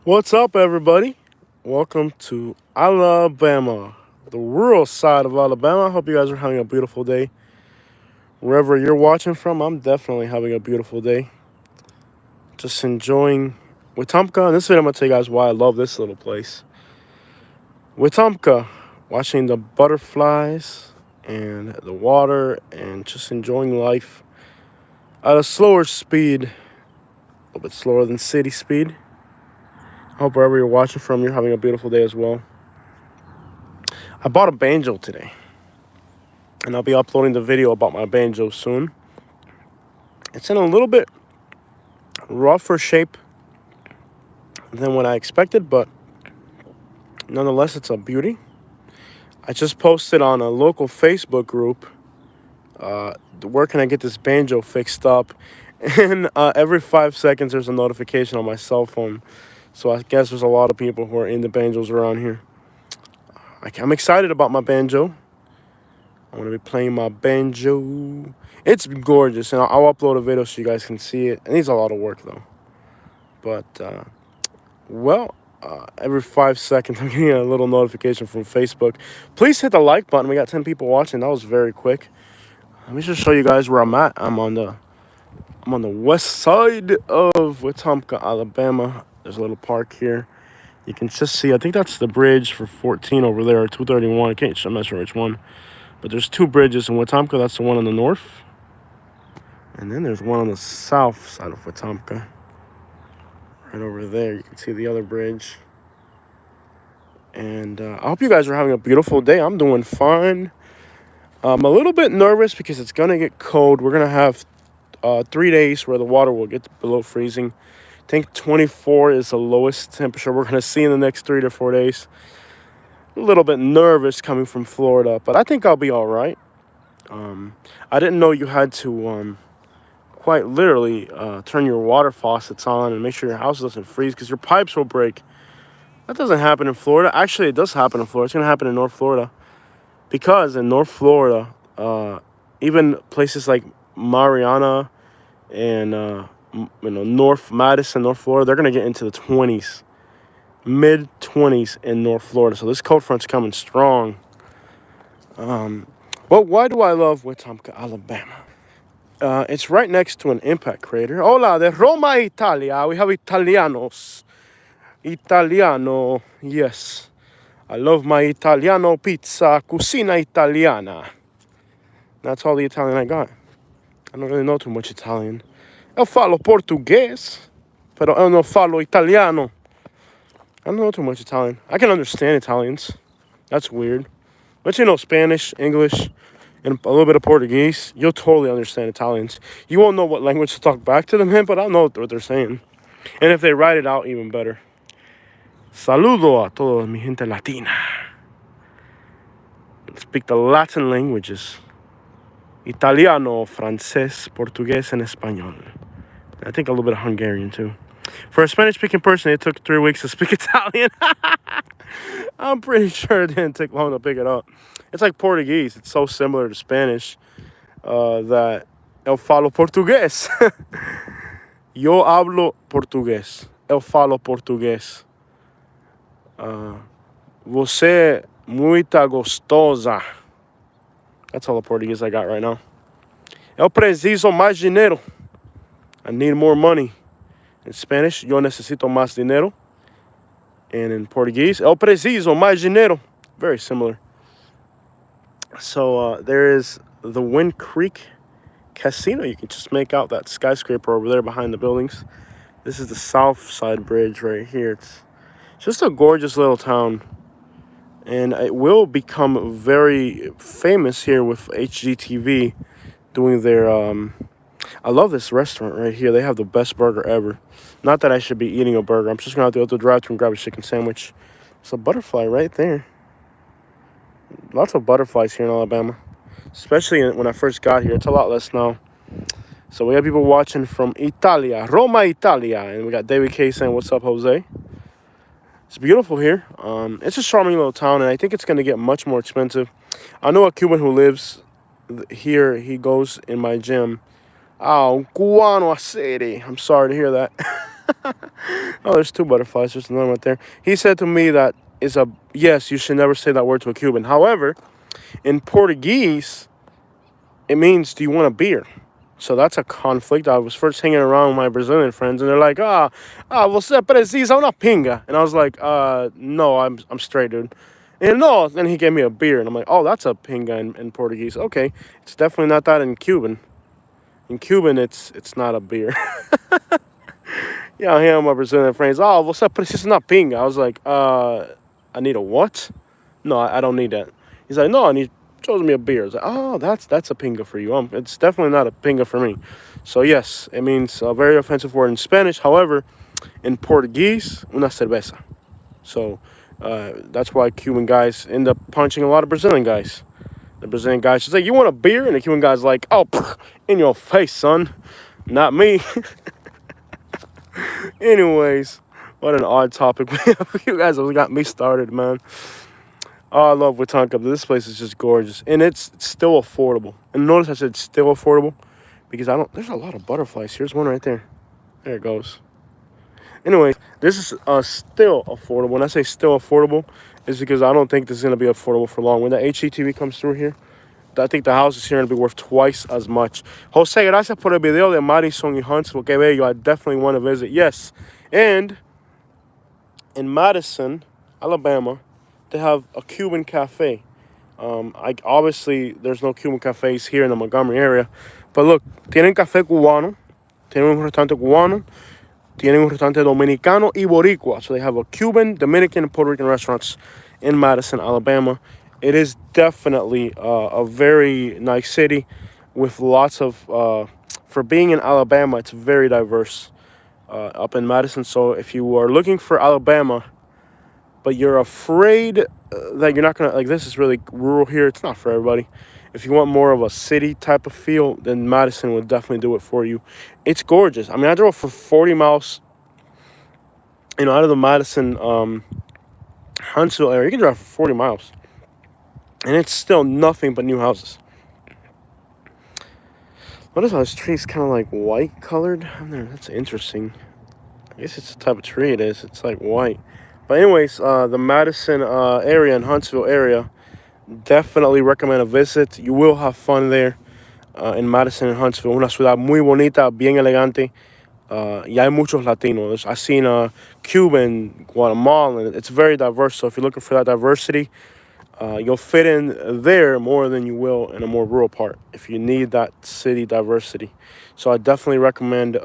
What's up, everybody? Welcome to Alabama, the rural side of Alabama. I hope you guys are having a beautiful day. Wherever you're watching from, I'm definitely having a beautiful day. Just enjoying Wetumpka. In this video, I'm going to tell you guys why I love this little place. Wetumpka, watching the butterflies and the water and just enjoying life at a slower speed, a little bit slower than city speed. I hope wherever you're watching from, you're having a beautiful day as well. I bought a banjo today, and I'll be uploading the video about my banjo soon. It's in a little bit rougher shape than what I expected, but nonetheless, it's a beauty. I just posted on a local Facebook group, where can I get this banjo fixed up? And every 5 seconds, there's a notification on my cell phone. So I guess there's a lot of people who are into banjos around here. I'm excited about my banjo. I'm going to be playing my banjo. It's gorgeous, and I'll upload a video so you guys can see it. It needs a lot of work, though. But, every 5 seconds, I'm getting a little notification from Facebook. Please hit the like button. We got 10 people watching. That was very quick. Let me just show you guys where I'm at. I'm on the west side of Wetumpka, Alabama. There's a little park here. You can just see, I think that's the bridge for 14 over there, or 231. I'm not sure which one. But there's two bridges in Wetumpka. That's the one on the north. And then there's one on the south side of Wetumpka. Right over there, you can see the other bridge. And I hope you guys are having a beautiful day. I'm doing fine. I'm a little bit nervous because it's going to get cold. We're going to have 3 days where the water will get below freezing. I think 24 is the lowest temperature we're going to see in the next 3 to 4 days. A little bit nervous coming from Florida, but I think I'll be all right. I didn't know you had to quite literally turn your water faucets on and make sure your house doesn't freeze because your pipes will break. That doesn't happen in Florida. Actually, it does happen in Florida. It's going to happen in North Florida. Because in North Florida, even places like Mariana and North Madison, North Florida, they're going to get into the 20s, mid-20s in North Florida. So this cold front's coming strong. But why do I love Wetumpka, Alabama? It's right next to an impact crater. Hola, de Roma, Italia. We have Italianos. Italiano, yes. I love my Italiano pizza, cucina italiana. That's all the Italian I got. I don't really know too much Italian. Eu falo português, pero eu não falo italiano. I don't know too much Italian. I can understand Italians. That's weird. But you know Spanish, English, and a little bit of Portuguese, you'll totally understand Italians. You won't know what language to talk back to them in, but I'll know what they're saying. And if they write it out, even better. Saludo a toda mi gente latina. Speak the Latin languages. Italiano, francés, portugués, and español. I think a little bit of Hungarian, too. For a Spanish-speaking person, it took 3 weeks to speak Italian. I'm pretty sure it didn't take long to pick it up. It's like Portuguese. It's so similar to Spanish that eu falo portugués. Yo hablo portugués. Eu falo portugués. Você muita gostosa. That's all the Portuguese I got right now. Eu preciso mais dinheiro. I need more money. In Spanish, yo necesito más dinero. And in Portuguese, eu preciso mais dinheiro. Very similar. So there is the Wind Creek Casino. You can just make out that skyscraper over there behind the buildings. This is the South Side Bridge right here. It's just a gorgeous little town. And it will become very famous here with HGTV doing their... I love this restaurant right here. They have the best burger ever. Not that I should be eating a burger. I'm just going to have to go to the drive-thru and grab a chicken sandwich. It's a butterfly right there. Lots of butterflies here in Alabama. Especially when I first got here. It's a lot less now. So we got people watching from Italia. Roma, Italia. And we got David K saying, what's up, Jose? It's beautiful here. It's a charming little town, and I think it's going to get much more expensive. I know a Cuban who lives here. He goes in my gym. Oh, un cubano a city. I'm sorry to hear that. Oh, there's two butterflies. There's another one right there. He said to me that is a yes. You should never say that word to a Cuban. However, in Portuguese, it means do you want a beer? So that's a conflict. I was first hanging around with my Brazilian friends, and they're like, você precisa una pinga. And I was like, no, I'm straight, dude. And no, then he gave me a beer, and I'm like, oh, that's a pinga in Portuguese. Okay, it's definitely not that in Cuban. In Cuban, it's not a beer. Yeah, I hear my Brazilian friends, oh, você precisa una pinga. I was like, I need a what? No, I don't need that. He's like, no, and he chose me a beer. I was like, oh, that's a pinga for you. It's definitely not a pinga for me. So yes, it means a very offensive word in Spanish. However, in Portuguese, una cerveza. So that's why Cuban guys end up punching a lot of Brazilian guys. The Brazilian guys just like, you want a beer? And the Cuban guy's like, oh, in your face, son. Not me. Anyways, what an odd topic. You guys have got me started, man. Oh, I love Wetumpka. This place is just gorgeous. And it's still affordable. And notice I said still affordable because there's a lot of butterflies. Here's one right there. There it goes. Anyway, this is still affordable. When I say still affordable, it's because I don't think this is going to be affordable for long. When the HGTV comes through here, I think the houses here are going to be worth twice as much. Jose, gracias por el video de Madison y Huntsville. Que bello. I definitely want to visit. Yes. And in Madison, Alabama, they have a Cuban cafe. Obviously, there's no Cuban cafes here in the Montgomery area. But look, tienen café cubano, tienen un restaurante cubano, tienen un restaurante dominicano y boricua. So they have a Cuban, Dominican, and Puerto Rican restaurants in Madison, Alabama. It is definitely a very nice city with lots of, for being in Alabama, it's very diverse up in Madison. So if you are looking for Alabama, but you're afraid that you're not going to, like, this is really rural here. It's not for everybody. If you want more of a city type of feel, then Madison would definitely do it for you. It's gorgeous. I mean, I drove for 40 miles, out of the Madison, Huntsville area. You can drive for 40 miles. And it's still nothing but new houses. Notice how this tree is kind of like white colored. That's interesting. I guess it's the type of tree it is. It's like white. But anyways, the Madison area and Huntsville area, definitely recommend a visit. You will have fun there in Madison and Huntsville. Una ciudad muy bonita, bien elegante. Y hay muchos Latinos. I've seen Cuban, Guatemalan. It's very diverse. So if you're looking for that diversity, you'll fit in there more than you will in a more rural part if you need that city diversity. So I definitely recommend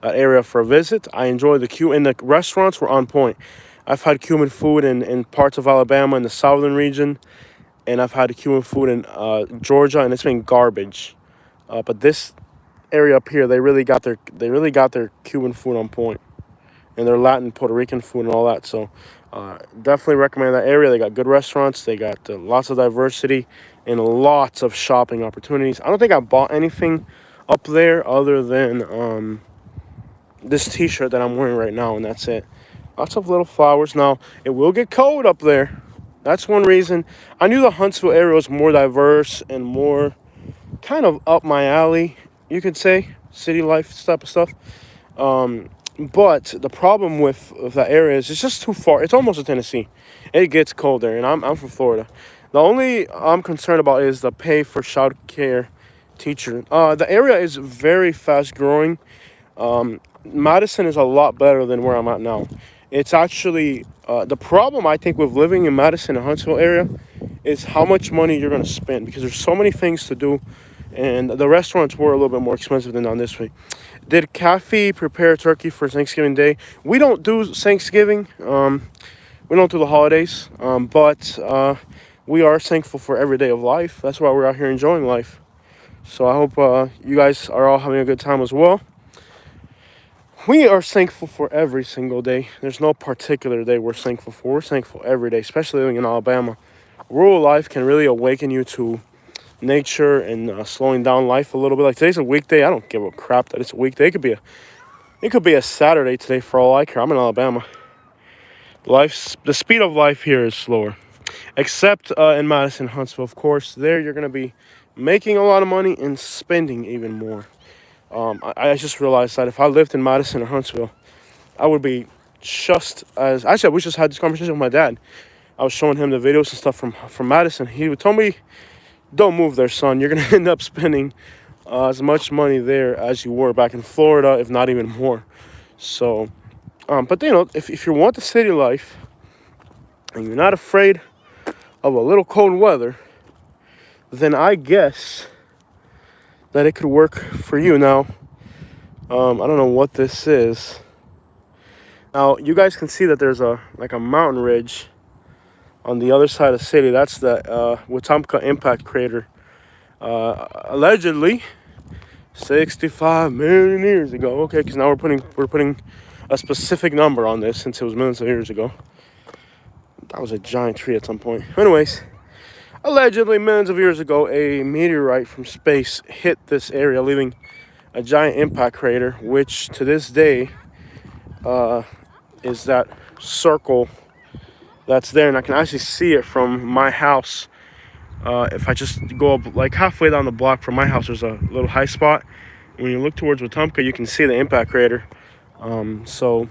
that area for a visit. I enjoy the Cuban, and the restaurants were on point. I've had Cuban food in parts of Alabama in the southern region, and I've had Cuban food in Georgia, and it's been garbage. But this area up here, they really got their Cuban food on point, and their Latin, Puerto Rican food, and all that. So definitely recommend that area. They got good restaurants. They got lots of diversity and lots of shopping opportunities. I don't think I bought anything up there other than this t-shirt that I'm wearing right now, and that's it. Lots of little flowers. Now, it will get cold up there. That's one reason. I knew the Huntsville area was more diverse and more kind of up my alley, you could say, city life type of stuff. But the problem with that area is it's just too far. It's almost to Tennessee. It gets cold there, and I'm from Florida. The only I'm concerned about is the pay for child care teacher. The area is very fast growing. Madison is a lot better than where I'm at now. It's actually the problem I think with living in Madison and Huntsville area is how much money you're going to spend because there's so many things to do, and the restaurants were a little bit more expensive than down this way. Did Kathy prepare turkey for Thanksgiving Day? We don't do Thanksgiving. We don't do the holidays, but we are thankful for every day of life. That's why we're out here enjoying life. So I hope you guys are all having a good time as well. We are thankful for every single day. There's no particular day we're thankful for. We're thankful every day, especially living in Alabama. Rural life can really awaken you to nature and slowing down life a little bit. Like today's a weekday. I don't give a crap that it's a weekday. It could be a Saturday today for all I care. I'm in Alabama. The speed of life here is slower, except in Madison, Huntsville. Of course, there you're gonna be making a lot of money and spending even more. I just realized that if I lived in Madison or Huntsville, I would be just as. Actually, we just had this conversation with my dad. I was showing him the videos and stuff from Madison. He would tell me, "Don't move there, son. You're gonna end up spending as much money there as you were back in Florida, if not even more." So, but if you want the city life and you're not afraid of a little cold weather, then I guess that it could work for you. Now, I don't know what this is. Now, you guys can see that there's a mountain ridge on the other side of the city. That's the Wetumpka impact crater. Allegedly, 65 million years ago. Okay, because now we're putting a specific number on this since it was millions of years ago. That was a giant tree at some point. Anyways, allegedly millions of years ago, a meteorite from space hit this area, leaving a giant impact crater, which to this day is that circle that's there, and I can actually see it from my house. If I just go up like halfway down the block from my house, there's a little high spot. When you look towards Wetumpka, you can see the impact crater. So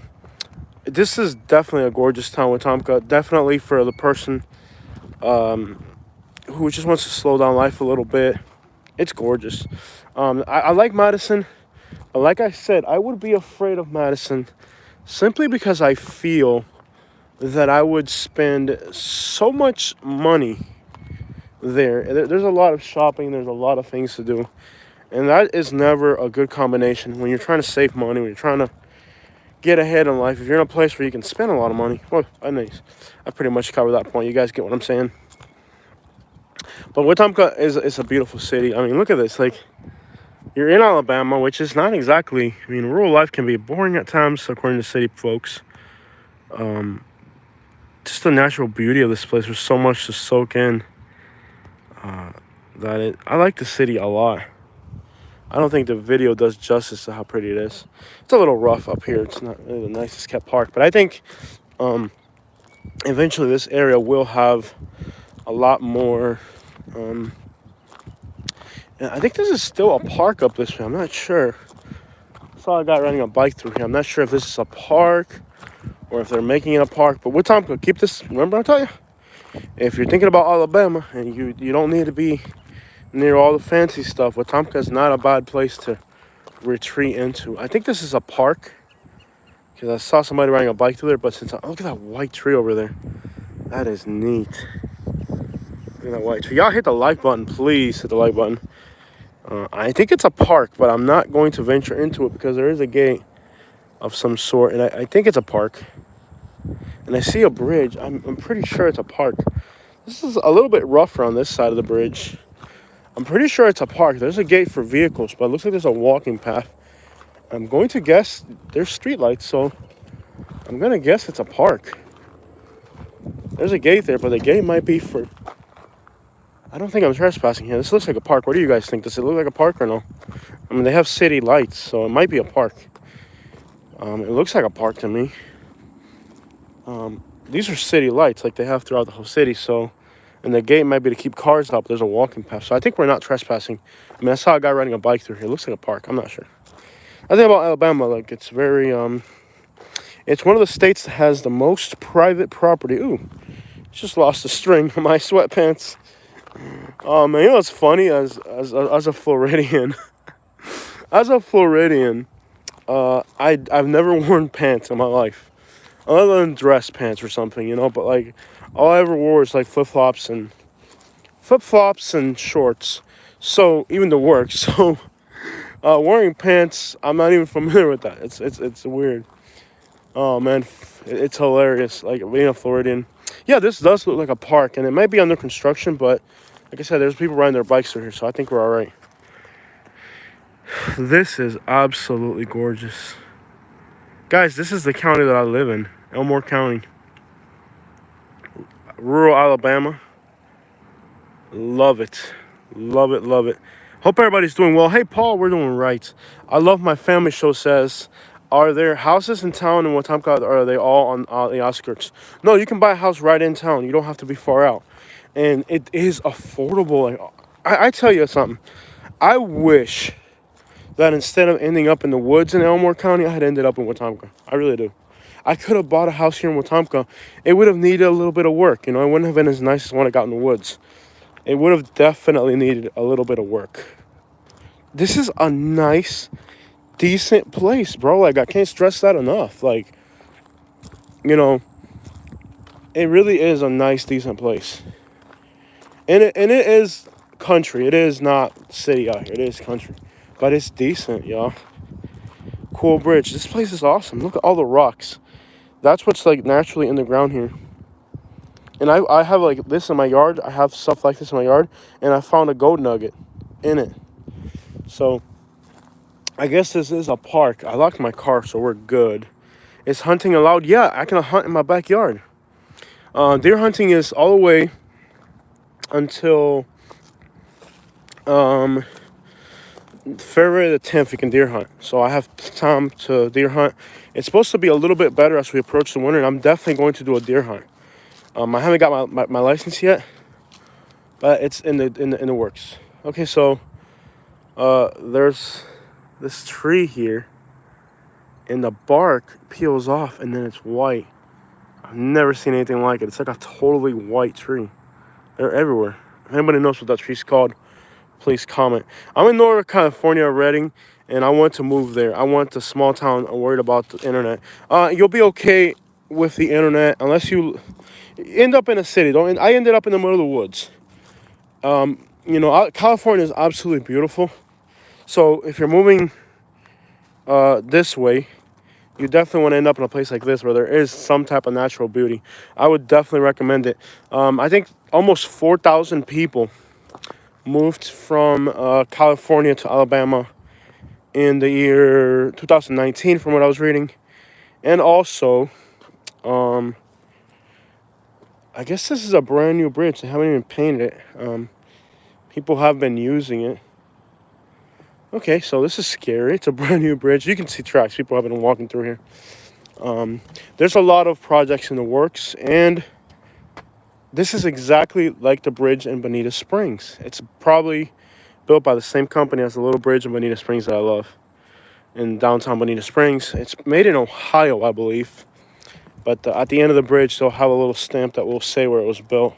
this is definitely a gorgeous town, Wetumpka. Definitely for the person who just wants to slow down life a little bit. It's gorgeous. I like Madison. Like I said, I would be afraid of Madison simply because I feel that I would spend so much money there. There's a lot of shopping. There's a lot of things to do. And that is never a good combination when you're trying to save money, when you're trying to get ahead in life. If you're in a place where you can spend a lot of money, well, I pretty much covered that point. You guys get what I'm saying. But Wetumpka is a beautiful city. I mean, look at this. Like, you're in Alabama, which is not exactly, I mean, rural life can be boring at times, according to city folks. Just the natural beauty of this place. There's so much to soak in I like the city a lot. I don't think the video does justice to how pretty it is. It's a little rough up here. It's not really the nicest kept park, but I think eventually this area will have a lot more. I think this is still a park up this way. I'm not sure. I saw a guy riding a bike through here. I'm not sure if this is a park or if they're making it a park. But Wetumpka, keep this. Remember I tell you, if you're thinking about Alabama and you don't need to be near all the fancy stuff, Wetumpka is not a bad place to retreat into. I think this is a park because I saw somebody riding a bike through there. But look at that white tree over there. That is neat. Look at that white tree. Y'all hit the like button, please. Hit the like button. I think it's a park, but I'm not going to venture into it because there is a gate of some sort, and I think it's a park. And I see a bridge. I'm pretty sure it's a park. This is a little bit rougher on this side of the bridge. I'm pretty sure it's a park. There's a gate for vehicles, but it looks like there's a walking path. I'm going to guess there's streetlights, so I'm going to guess it's a park. There's a gate there, but the gate might be for... I don't think I'm trespassing here. This looks like a park. What do you guys think? Does it look like a park or no? I mean, they have city lights, so it might be a park. It looks like a park to me. These are city lights like they have throughout the whole city, so... And the gate might be to keep cars up. There's a walking path. So I think we're not trespassing. I mean, I saw a guy riding a bike through here. It looks like a park. I'm not sure. I think about Alabama, like, it's very... It's one of the states that has the most private property. Ooh, just lost a string of my sweatpants. Man, you know what's funny? As a Floridian... As a Floridian, I've never worn pants in my life. Other than dress pants or something, you know? But, like... All I ever wore was like flip-flops and shorts. So even to work. So wearing pants, I'm not even familiar with that. It's weird. Oh man, it's hilarious. Like being a Floridian. Yeah, this does look like a park, and it might be under construction, but like I said, there's people riding their bikes through here, so I think we're all right. This is absolutely gorgeous, guys. This is the county that I live in, Elmore County. Rural Alabama. Love it. Love it, love it. Hope everybody's doing well. Hey, Paul, we're doing right. I love my family show says, are there houses in town in Wetumpka, or are they all on the outskirts? No, you can buy a house right in town. You don't have to be far out. And it is affordable. I tell you something. I wish that instead of ending up in the woods in Elmore County, I had ended up in Wetumpka. I really do. I could have bought a house here in Wetumpka. It would have needed a little bit of work. You know, it wouldn't have been as nice as when I got in the woods. It would have definitely needed a little bit of work. This is a nice, decent place, bro. Like, I can't stress that enough. Like, you know, it really is a nice, decent place. And it is country. It is not city out here. It is country. But it's decent, y'all. Cool bridge. This place is awesome. Look at all the rocks. That's what's, like, naturally in the ground here. And I have, like, this in my yard. I have stuff like this in my yard. And I found a gold nugget in it. So, I guess this is a park. I locked my car, so we're good. Is hunting allowed? Yeah, I can hunt in my backyard. Deer hunting is all the way until February the 10th. You can deer hunt. So I have time to deer hunt. It's supposed to be a little bit better as we approach the winter, and I'm definitely going to do a deer hunt. I haven't got my license yet, but it's in the works. Okay, so there's this tree here, and the bark peels off, and then it's white. I've never seen anything like it. It's like a totally white tree. They're everywhere. If anybody knows what that tree's called, please comment. I'm in Northern California, Redding, and I want to move there. I want a small town. I'm worried about the internet. You'll be okay with the internet unless you end up in a city. I ended up in the middle of the woods. You know, California is absolutely beautiful. So if you're moving this way, you definitely want to end up in a place like this where there is some type of natural beauty. I would definitely recommend it. I think almost 4,000 people moved from California to Alabama in the year 2019 from what I was reading. And also, I guess this is a brand new bridge. They haven't even painted it. People have been using it. Okay, so this is scary. It's a brand new bridge. You can see tracks. People have been walking through here. There's a lot of projects in the works, and this is exactly like the bridge in Bonita Springs. It's probably built by the same company as the little bridge in Bonita Springs that I love in downtown Bonita Springs. It's made in Ohio, I believe. But at the end of the bridge, they'll have a little stamp that will say where it was built.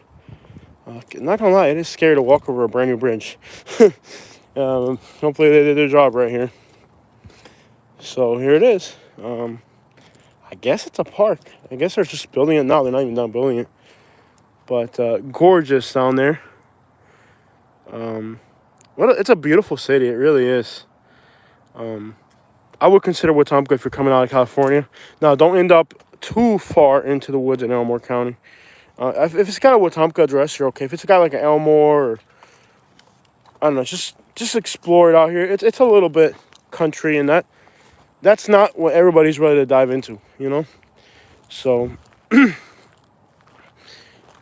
Not gonna lie, it is scary to walk over a brand new bridge. Hopefully they did their job right here. So here it is. I guess it's a park. I guess they're just building it now. They're not even done building it. But gorgeous down there. It's a beautiful city. It really is. I would consider Wetumpka if you're coming out of California. Now, don't end up too far into the woods in Elmore County. If it's got a Wetumpka address, you're okay. If it's got like an Elmore, or I don't know, just explore it out here. It's a little bit country, and that's not what everybody's ready to dive into, you know. So,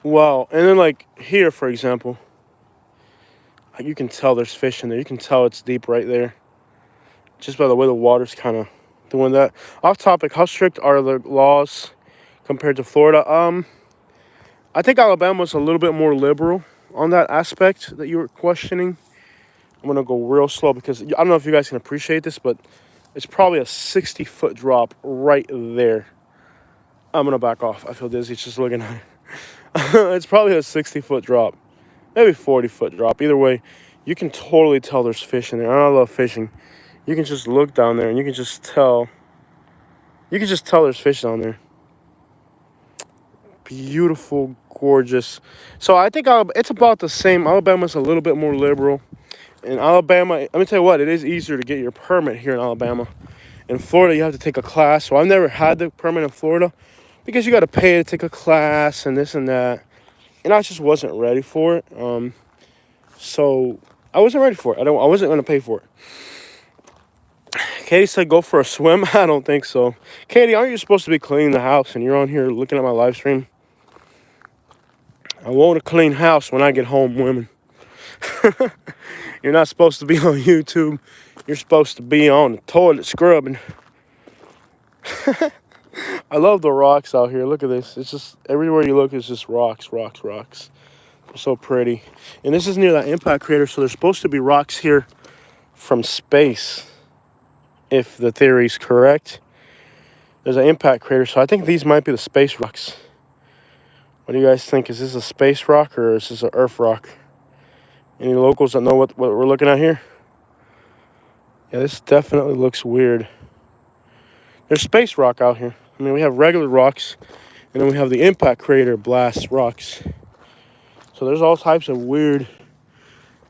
wow. And then like here, for example, you can tell there's fish in there. You can tell it's deep right there, just by the way the water's kind of doing that. Off topic, how strict are the laws compared to Florida? I think Alabama's a little bit more liberal on that aspect that you were questioning. I'm going to go real slow because I don't know if you guys can appreciate this, but it's probably a 60-foot drop right there. I'm going to back off. I feel dizzy just looking at it. It's probably a 60-foot drop. Maybe 40-foot drop. Either way, you can totally tell there's fish in there. I love fishing. You can just look down there and you can just tell. You can just tell there's fish down there. Beautiful, gorgeous. So I think it's about the same. Alabama's a little bit more liberal. In Alabama, let me tell you what, it is easier to get your permit here in Alabama. In Florida, you have to take a class. So I've never had the permit in Florida because you got to pay to take a class and this and that. And I just wasn't ready for it. So I wasn't ready for it. I wasn't going to pay for it. Katie said go for a swim. I don't think so. Katie, aren't you supposed to be cleaning the house and you're on here looking at my live stream? I want a clean house when I get home, women. You're not supposed to be on YouTube. You're supposed to be on the toilet scrubbing. I love the rocks out here. Look at this. It's just everywhere you look is just rocks, rocks, rocks. They're so pretty. And this is near that impact crater, so there's supposed to be rocks here from space. if the theory's correct. There's an impact crater, so I think these might be the space rocks. What do you guys think? Is this a space rock or is this an Earth rock? Any locals that know what we're looking at here? Yeah, this definitely looks weird. There's space rock out here. I mean, we have regular rocks, and then we have the impact crater blast rocks. So there's all types of weird.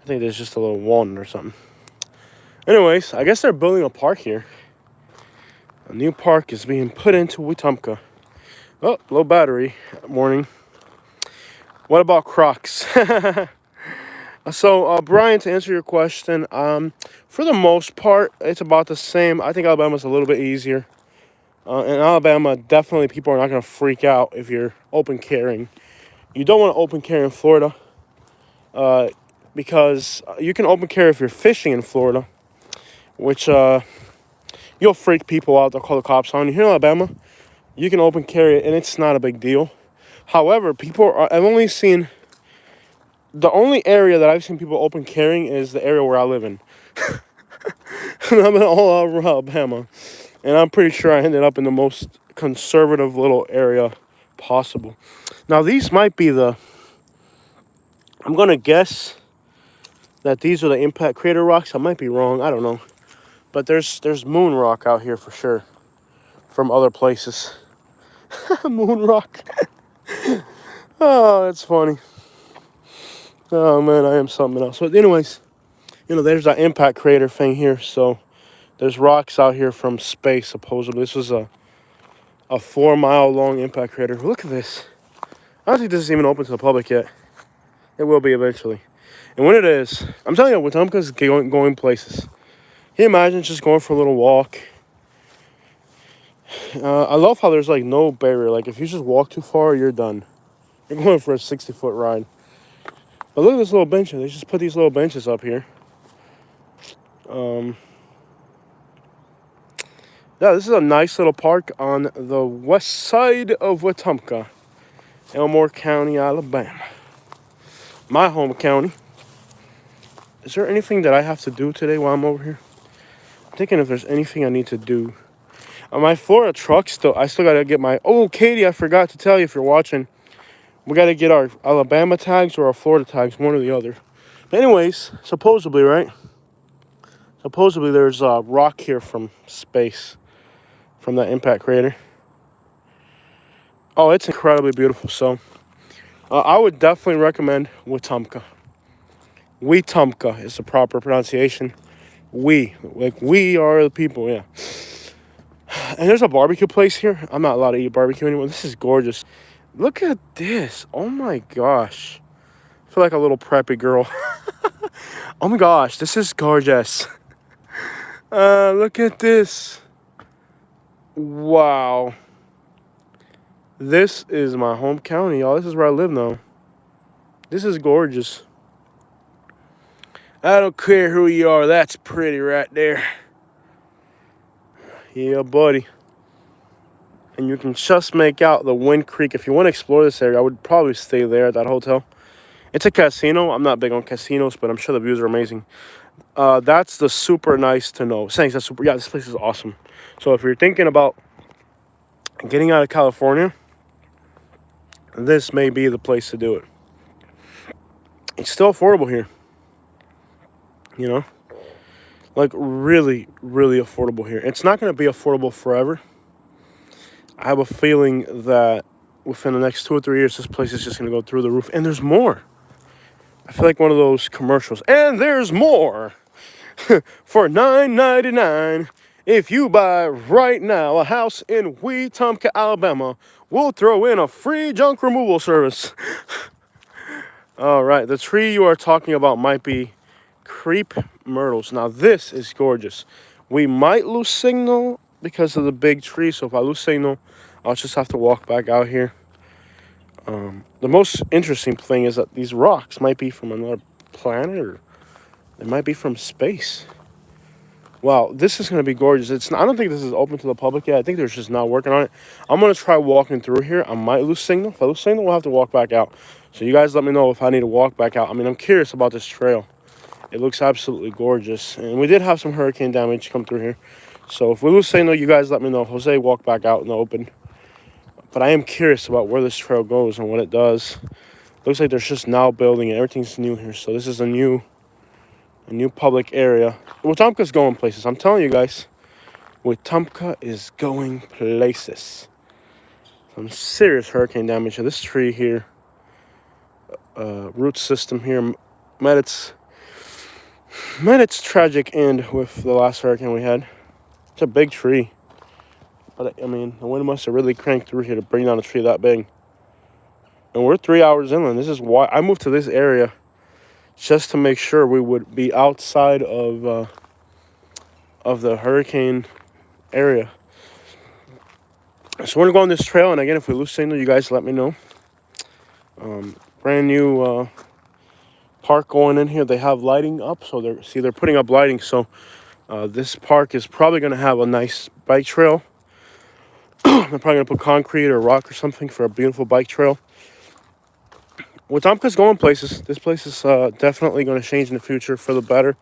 I think there's just a little walnut or something. Anyways, I guess they're building a park here. A new park is being put into Wetumpka. Oh, low battery warning. What about Crocs? So, Brian, to answer your question, for the most part, it's about the same. I think Alabama's a little bit easier. In Alabama, definitely people are not going to freak out if you're open carrying. You don't want to open carry in Florida because you can open carry if you're fishing in Florida, which you'll freak people out. They'll call the cops on you. Here in Alabama, you can open carry it, and it's not a big deal. However, I've only seen... The only area that I've seen people open carrying is the area where I live in. I'm in all over Alabama. And I'm pretty sure I ended up in the most conservative little area possible. Now, these might be I'm going to guess that these are the impact crater rocks. I might be wrong. I don't know. But there's moon rock out here for sure. From other places. Moon rock. Oh, that's funny. Oh, man, I am something else. But anyways, there's that impact crater thing here. So there's rocks out here from space, supposedly. This was a 4-mile long impact crater. Look at this. I don't think this is even open to the public yet. It will be eventually. And when it is, I'm telling you, Wetumpka's going places. Can you imagine just going for a little walk? I love how there's, no barrier. If you just walk too far, you're done. You're going for a 60-foot ride. But look at this little bench. They just put these little benches up here. Yeah, this is a nice little park on the west side of Wetumpka, Elmore County, Alabama. My home county. Is there anything that I have to do today while I'm over here? I'm thinking if there's anything I need to do. On my Florida truck, I still got to get my... Oh, Katie, I forgot to tell you if you're watching. We got to get our Alabama tags or our Florida tags, one or the other. But anyways, supposedly, right? Supposedly there's a rock here from space, from that impact crater. Oh, it's incredibly beautiful. So I would definitely recommend Wetumpka. Wetumpka is the proper pronunciation. We are the people, yeah. And there's a barbecue place here. I'm not allowed to eat barbecue anymore. This is gorgeous. Look at this. Oh my gosh. I feel like a little preppy girl. Oh my gosh, this is gorgeous. Look at this. Wow. This is my home county, y'all. This is where I live now. This is gorgeous. I don't care who you are. That's pretty right there. Yeah, buddy. And you can just make out the Wind Creek. If you want to explore this area, I would probably stay there at that hotel. It's a casino. I'm not big on casinos, but I'm sure the views are amazing. That's the super nice to know. Saying that's super. Yeah, this place is awesome. So if you're thinking about getting out of California, this may be the place to do it. It's still affordable here. Really, really affordable here. It's not going to be affordable forever. I have a feeling that within the next 2 or 3 years, this place is just going to go through the roof. And there's more. I feel like one of those commercials. And there's more. For $9.99, if you buy right now a house in Wetumpka, Alabama, we'll throw in a free junk removal service. All right, the tree you are talking about might be creep myrtles. Now, this is gorgeous. We might lose signal because of the big tree, so if I lose signal, I'll just have to walk back out here. The most interesting thing is that these rocks might be from another planet, or they might be from space. Wow, this is going to be gorgeous. I don't think this is open to the public yet. I think they're just not working on it. I'm going to try walking through here. I might lose signal. If I lose signal, we'll have to walk back out. So you guys let me know if I need to walk back out. I mean, I'm curious about this trail. It looks absolutely gorgeous. And we did have some hurricane damage come through here. So if we lose signal, you guys let me know. Jose walked back out in the open. But I am curious about where this trail goes and what it does. Looks like they're just now building it. Everything's new here. So this is a new public area. Wetumpka's going places. I'm telling you guys, Wetumpka is going places. Some serious hurricane damage here. This tree here, root system here, met its tragic end with the last hurricane we had. It's a big tree. But, I mean, the wind must have really cranked through here to bring down a tree that big. And we're 3 hours inland. This is why I moved to this area, just to make sure we would be outside of the hurricane area. So we're going to go on this trail. And, again, if we lose signal, you guys let me know. Brand new park going in here. They have lighting up. So, they're putting up lighting. So, this park is probably going to have a nice bike trail. They're probably going to put concrete or rock or something for a beautiful bike trail. Wetumpka's going places. This place is definitely going to change in the future for the better.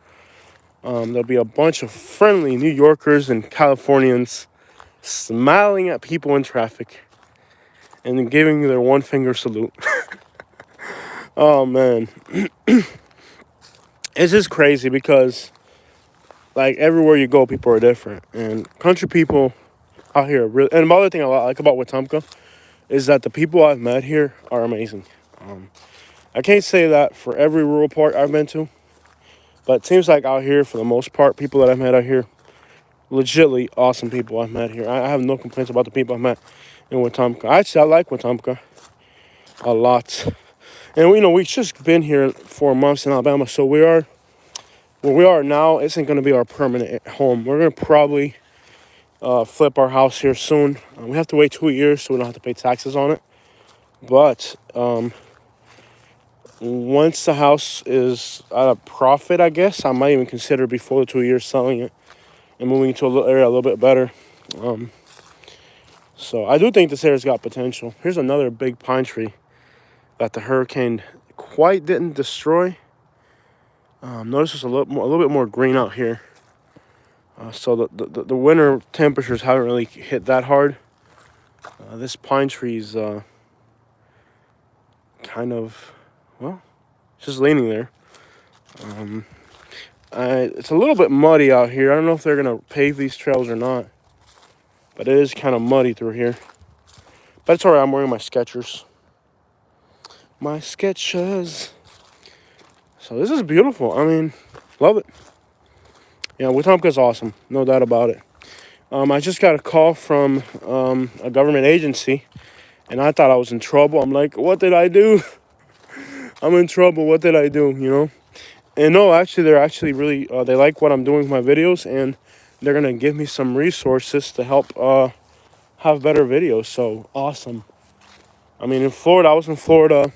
There'll be a bunch of friendly New Yorkers and Californians smiling at people in traffic and then giving their one finger salute. Oh, man. It's just crazy because, like, everywhere you go, people are different. And country people out here really... And the other thing I like about Wetumpka is that the people I've met here are amazing. I can't say that for every rural part I've been to, but it seems like out here, for the most part, people that I've met out here, legitimately awesome people I've met here. I have no complaints about the people I've met in Wetumpka. Actually, I like Wetumpka a lot. And, we've just been here 4 months in Alabama, so where we are now isn't going to be our permanent home. We're going to probably flip our house here soon. We have to wait 2 years, so we don't have to pay taxes on it. But once the house is at a profit, I guess, I might even consider before the 2 years selling it and moving to a area a little bit better. So I do think this area's got potential. Here's another big pine tree that the hurricane quite didn't destroy. Notice there's a little bit more green out here. So the winter temperatures haven't really hit that hard. This pine tree's kind of, well, just leaning there. It's a little bit muddy out here. I don't know if they're going to pave these trails or not. But it is kind of muddy through here. But it's alright, I'm wearing my Skechers. My Skechers. So this is beautiful. I mean, love it. Yeah, Wetumpka's awesome. No doubt about it. I just got a call from a government agency. And I thought I was in trouble. I'm like, what did I do? I'm in trouble. What did I do, And no, actually, they're actually really, they like what I'm doing with my videos. And they're going to give me some resources to help have better videos. So, awesome. I mean, in Florida, I was in Florida.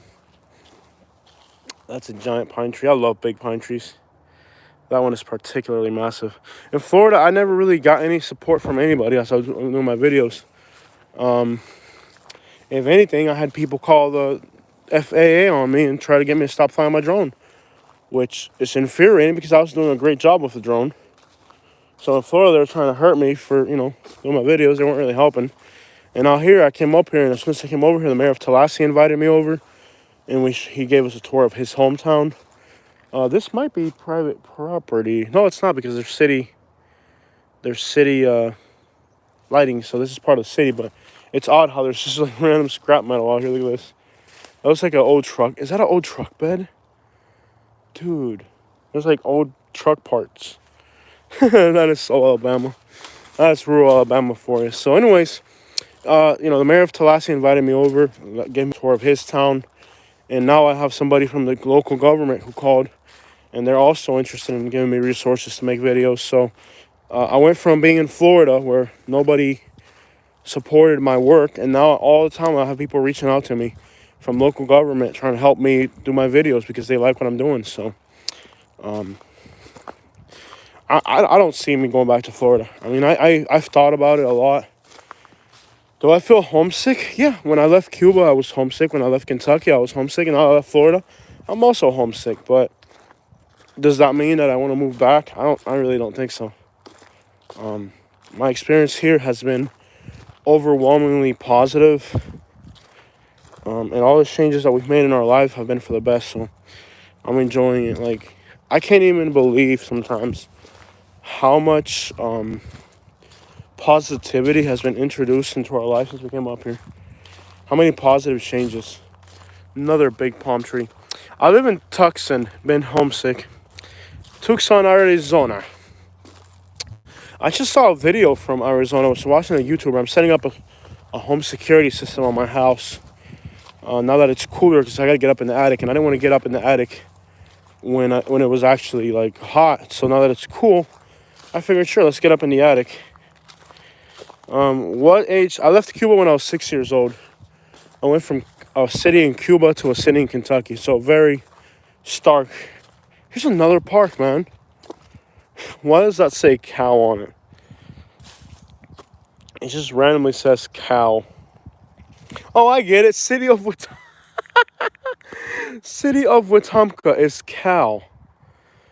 That's a giant pine tree. I love big pine trees. That one is particularly massive. In Florida, I never really got any support from anybody as I was doing my videos. If anything, I had people call the FAA on me and try to get me to stop flying my drone, which is infuriating because I was doing a great job with the drone. So in Florida, they were trying to hurt me for, doing my videos. They weren't really helping. And out here, I came up here, and as soon as I came over here, the mayor of Tallahassee invited me over, and he gave us a tour of his hometown. This might be private property. No, it's not, because there's city lighting, so this is part of the city, but it's odd how there's just like random scrap metal out here. Look at this. That looks like an old truck. Is that an old truck bed? Dude, there's like old truck parts. That is so Alabama. That's rural Alabama for you. So anyways, the mayor of Tallahassee invited me over, gave me a tour of his town, and now I have somebody from the local government who called, and they're also interested in giving me resources to make videos. So I went from being in Florida where nobody supported my work, and now all the time I have people reaching out to me from local government trying to help me do my videos because they like what I'm doing. So I don't see me going back to Florida. I mean, I've thought about it a lot. Do I feel homesick? Yeah. When I left Cuba, I was homesick. When I left Kentucky, I was homesick. And now I left Florida, I'm also homesick. But does that mean that I want to move back? I really don't think so. My experience here has been overwhelmingly positive. And all the changes that we've made in our life have been for the best. So I'm enjoying it. Like, I can't even believe sometimes how much positivity has been introduced into our life since we came up here. How many positive changes. Another big palm tree. I live in Tucson, been homesick. Tucson, Arizona. I just saw a video from Arizona. I was watching a YouTuber. I'm setting up a home security system on my house. Now that it's cooler, because I gotta get up in the attic, and I didn't want to get up in the attic when it was actually like hot. So now that it's cool, I figured, sure, let's get up in the attic. What age? I left Cuba when I was 6 years old. I went from a city in Cuba to a city in Kentucky. So very stark. Here's another park, man. Why does that say cow on it? It just randomly says cow. Oh, I get it. City of Wetumpka is cow.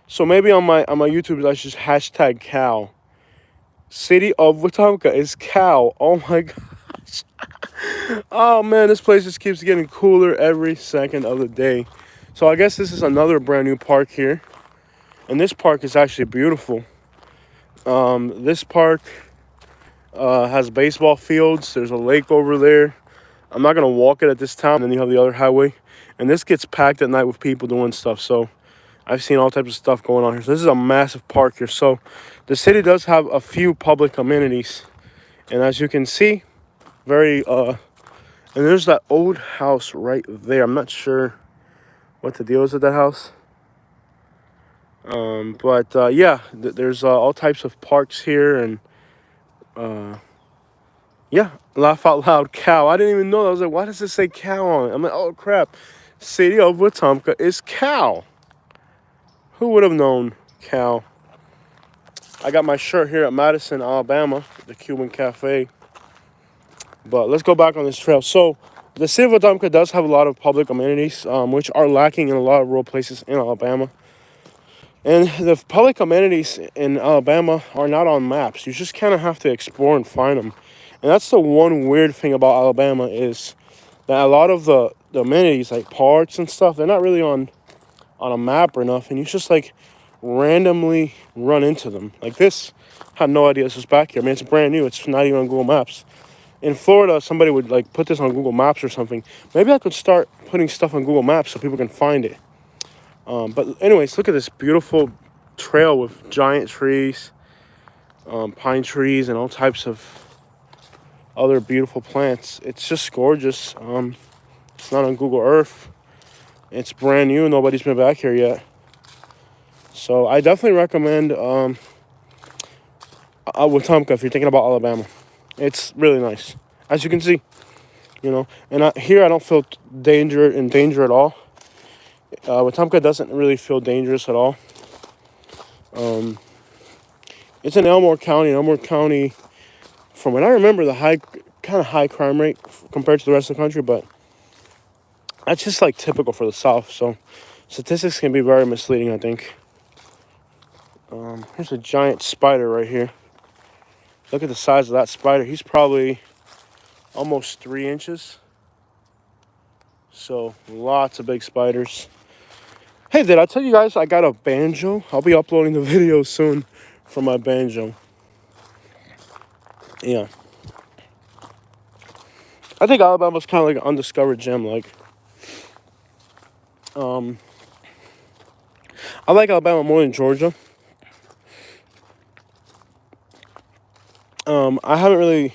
So maybe on my YouTube I should just hashtag cow. City of Wetumpka is cow. Oh my gosh. Oh man, this place just keeps getting cooler every second of the day. So I guess this is another brand new park here. And this park is actually beautiful. This park has baseball fields. There's a lake over there. I'm not gonna walk it at this time. And then you have the other highway. And this gets packed at night with people doing stuff. So I've seen all types of stuff going on here. So this is a massive park here. So the city does have a few public amenities. And as you can see, very, and there's that old house right there. I'm not sure what the deal is with that house. But yeah, there's all types of parks here. And yeah, laugh out loud, cow. I didn't even know that. I was like, why does it say cow on it? I'm like, oh crap. City of Wetumpka is cow. Who would have known cow? I got my shirt here at Madison, Alabama, the Cuban Cafe. But let's go back on this trail. So the city of Wetumpka does have a lot of public amenities, which are lacking in a lot of rural places in Alabama. And the public amenities in Alabama are not on maps. You just kind of have to explore and find them. And that's the one weird thing about Alabama is that a lot of the amenities, like parks and stuff, they're not really on a map or nothing. You just like randomly run into them. Like this, I had no idea this was back here. I mean, it's brand new. It's not even on Google Maps. In Florida, somebody would like put this on Google Maps or something. Maybe I could start putting stuff on Google Maps so people can find it. But anyways, look at this beautiful trail with giant trees, pine trees, and all types of other beautiful plants. It's just gorgeous. It's not on Google Earth. It's brand new. Nobody's been back here yet. So I definitely recommend Wetumpka if you're thinking about Alabama. It's really nice, as you can see, you know. And here I don't feel in danger at all. Wetumpka doesn't really feel dangerous at all. It's in Elmore County. Elmore County, from what I remember, the kind of high crime rate compared to the rest of the country, but that's just like typical for the South. So statistics can be very misleading, I think. Here's a giant spider right here. Look at the size of that spider. He's probably almost 3 inches. So lots of big spiders. Hey, did I tell you guys I got a banjo? I'll be uploading the video soon from my banjo. Yeah. I think Alabama's kind of like an undiscovered gem. Like, I like Alabama more than Georgia. I haven't really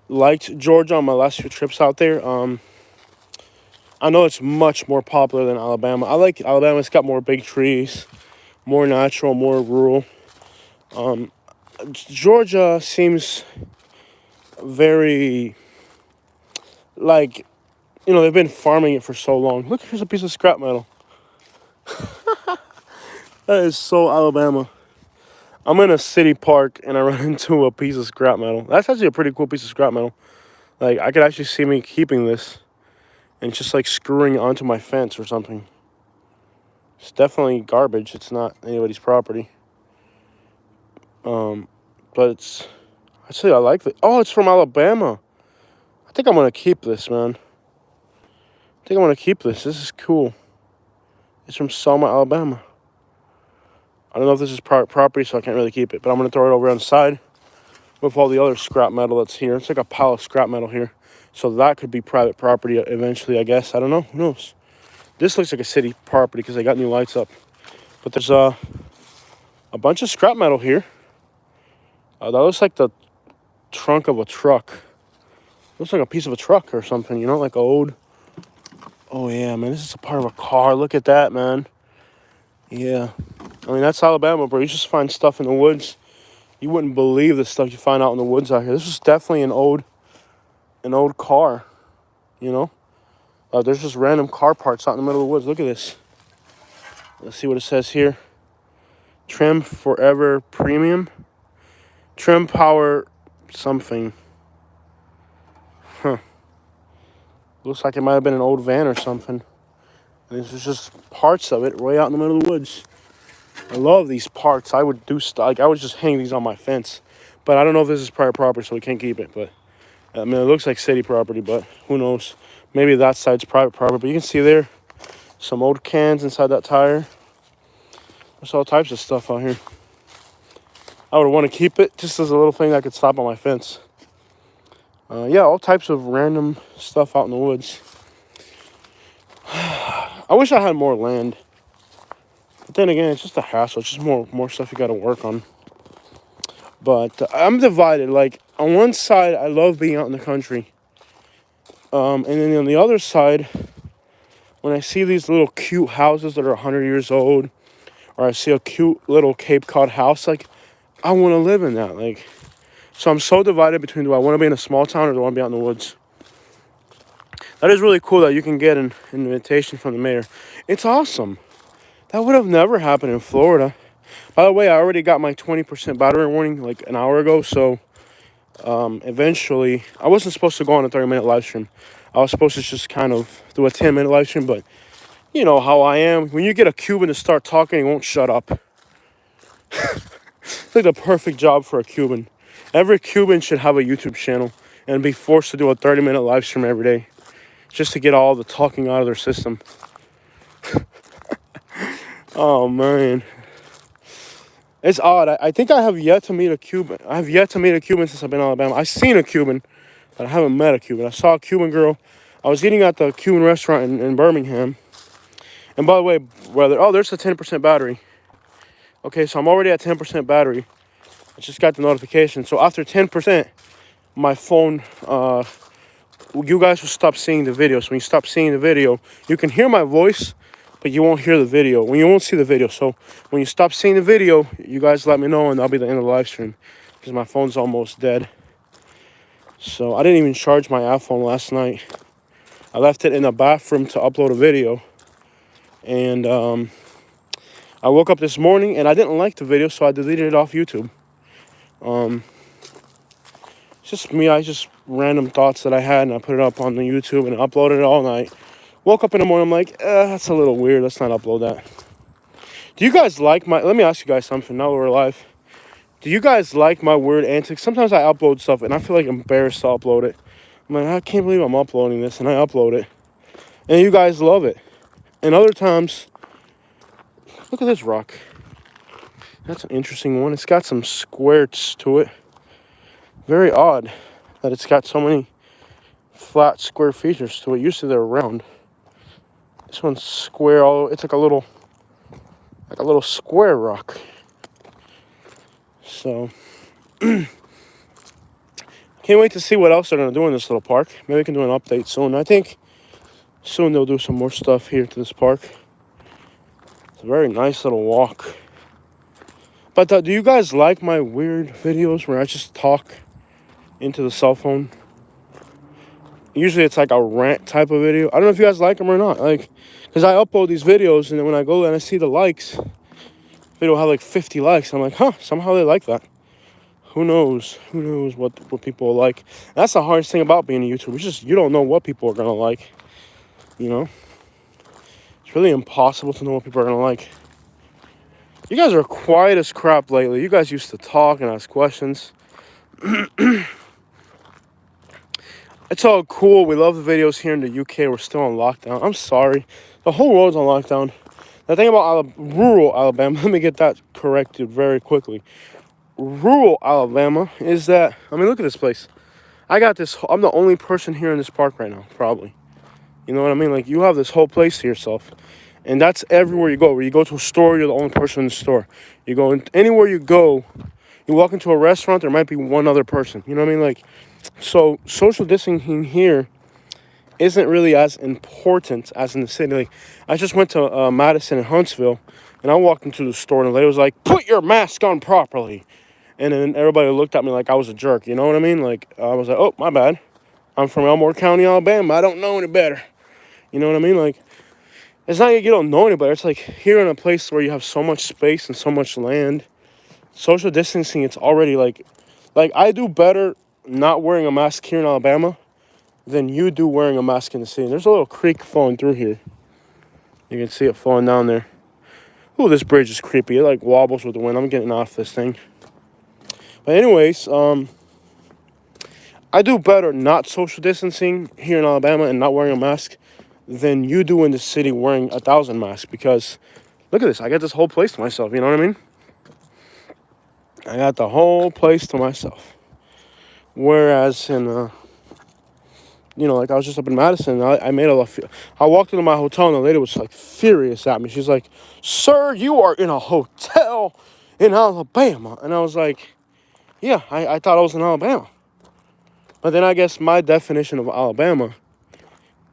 liked Georgia on my last few trips out there. I know it's much more popular than Alabama. I like Alabama. It's got more big trees, more natural, more rural. Georgia seems very, like, you know, they've been farming it for so long. Look, here's a piece of scrap metal. That is so Alabama. I'm in a city park and I run into a piece of scrap metal. That's actually a pretty cool piece of scrap metal. Like, I could actually see me keeping this and just like screwing it onto my fence or something. It's definitely garbage. It's not anybody's property. But it's, actually, I like it. Oh, it's from Alabama. I think I'm going to keep this, man. I think I'm going to keep this. This is cool. It's from Selma, Alabama. I don't know if this is private property, so I can't really keep it. But I'm going to throw it over on the side with all the other scrap metal that's here. It's like a pile of scrap metal here. So that could be private property eventually, I guess. I don't know. Who knows? This looks like a city property because they got new lights up. But there's a bunch of scrap metal here. That looks like the trunk of a truck. Looks like a piece of a truck or something, you know, like old. Oh, yeah, man, this is a part of a car. Look at that, man. Yeah. I mean, that's Alabama, bro. You just find stuff in the woods. You wouldn't believe the stuff you find out in the woods out here. This is definitely an old car, you know. There's just random car parts out in the middle of the woods. Look at this. Let's see what it says here. Trim Forever Premium. Trim Power something. Huh. Looks like it might have been an old van or something. And this is just parts of it way out in the middle of the woods. I love these parts. I would do like I would just hang these on my fence. But I don't know if this is private property, so we can't keep it. But I mean, it looks like city property, but who knows? Maybe that side's private property. But you can see there some old cans inside that tire. There's all types of stuff out here. I would want to keep it just as a little thing that could stop on my fence. Yeah, all types of random stuff out in the woods. I wish I had more land. But then again, it's just a hassle. It's just more stuff you got to work on. But I'm divided. Like, on one side, I love being out in the country. And then on the other side, when I see these little cute houses that are 100 years old, or I see a cute little Cape Cod house, like, I want to live in that. Like, so I'm so divided between, do I want to be in a small town or do I want to be out in the woods? That is really cool that you can get an invitation from the mayor. It's awesome. That would have never happened in Florida. By the way, I already got my 20% battery warning like an hour ago. So eventually, I wasn't supposed to go on a 30-minute live stream. I was supposed to just kind of do a 10-minute live stream. But you know how I am. When you get a Cuban to start talking, he won't shut up. It's like the perfect job for a Cuban. Every Cuban should have a YouTube channel and be forced to do a 30-minute live stream every day just to get all the talking out of their system. Oh, man. It's odd. I think I have yet to meet a Cuban. I have yet to meet a Cuban since I've been in Alabama. I've seen a Cuban, but I haven't met a Cuban. I saw a Cuban girl. I was eating at the Cuban restaurant in Birmingham. And by the way, brother, oh, there's a 10% battery. Okay, so I'm already at 10% battery. I just got the notification. So after 10%, my phone, you guys will stop seeing the video. So when you stop seeing the video, you can hear my voice, but you won't hear the video. When you won't see the video. So when you stop seeing the video, you guys let me know, and that'll be the end of the live stream because my phone's almost dead. So I didn't even charge my iPhone last night. I left it in the bathroom to upload a video, and I woke up this morning and I didn't like the video, so I deleted it off YouTube. It's just me. I just random thoughts that I had, and I put it up on the YouTube and uploaded it all night. Woke up in the morning, I'm like, that's a little weird. Let's not upload that. Do you guys like my... Let me ask you guys something now that we're live. Do you guys like my weird antics? Sometimes I upload stuff, and I feel like embarrassed to upload it. I'm like, I can't believe I'm uploading this, and I upload it. And you guys love it. And other times... Look at this rock. That's an interesting one. It's got some squares to it. Very odd that it's got so many flat square features to it. Usually they're round. This one's square. It's like a little square rock. So can't wait to see what else they're gonna do in this little park. Maybe we can do an update soon. I think soon they'll do some more stuff here to this park. It's a very nice little walk. But do you guys like my weird videos where I just talk into the cell phone? Usually it's like a rant type of video. I don't know if you guys like them or not. Like, because I upload these videos, and then when I go and I see the likes, video will have like 50 likes. I'm like, huh, somehow they like that. Who knows? Who knows what people like? That's the hardest thing about being a YouTuber. It's just you don't know what people are going to like. You know? It's really impossible to know what people are going to like. You guys are quiet as crap lately. You guys used to talk and ask questions. It's all cool. We love the videos here in the UK. We're still on lockdown. I'm sorry. The whole world's on lockdown. The thing about rural Alabama, let me get that corrected very quickly. Rural Alabama is that, I mean, look at this place. I got this, I'm the only person here in this park right now, probably. You know what I mean? Like, you have this whole place to yourself. And that's everywhere you go. Where you go to a store, you're the only person in the store. You go anywhere you go, you walk into a restaurant, there might be one other person. You know what I mean? Like, so social distancing here isn't really as important as in the city. Like, I just went to Madison and Huntsville, and I walked into the store, and the lady was like, "Put your mask on properly." And then everybody looked at me like I was a jerk. You know what I mean? Like, I was like, "Oh, my bad. I'm from Elmore County, Alabama. I don't know any better." You know what I mean? Like, it's not like you don't know any better. It's like here in a place where you have so much space and so much land, social distancing, it's already like I do better not wearing a mask here in Alabama than you do wearing a mask in the city. There's a little creek flowing through here. You can see it flowing down there. Ooh, this bridge is creepy. It like wobbles with the wind. I'm getting off this thing. But anyways, I do better not social distancing here in Alabama and not wearing a mask than you do in the city wearing 1,000 masks. Because look at this. I got this whole place to myself. You know what I mean? I got the whole place to myself. Whereas in, like I was just up in Madison, I made I walked into my hotel and the lady was like furious at me. She's like, "Sir, you are in a hotel in Alabama." And I was like, yeah, I thought I was in Alabama. But then I guess my definition of Alabama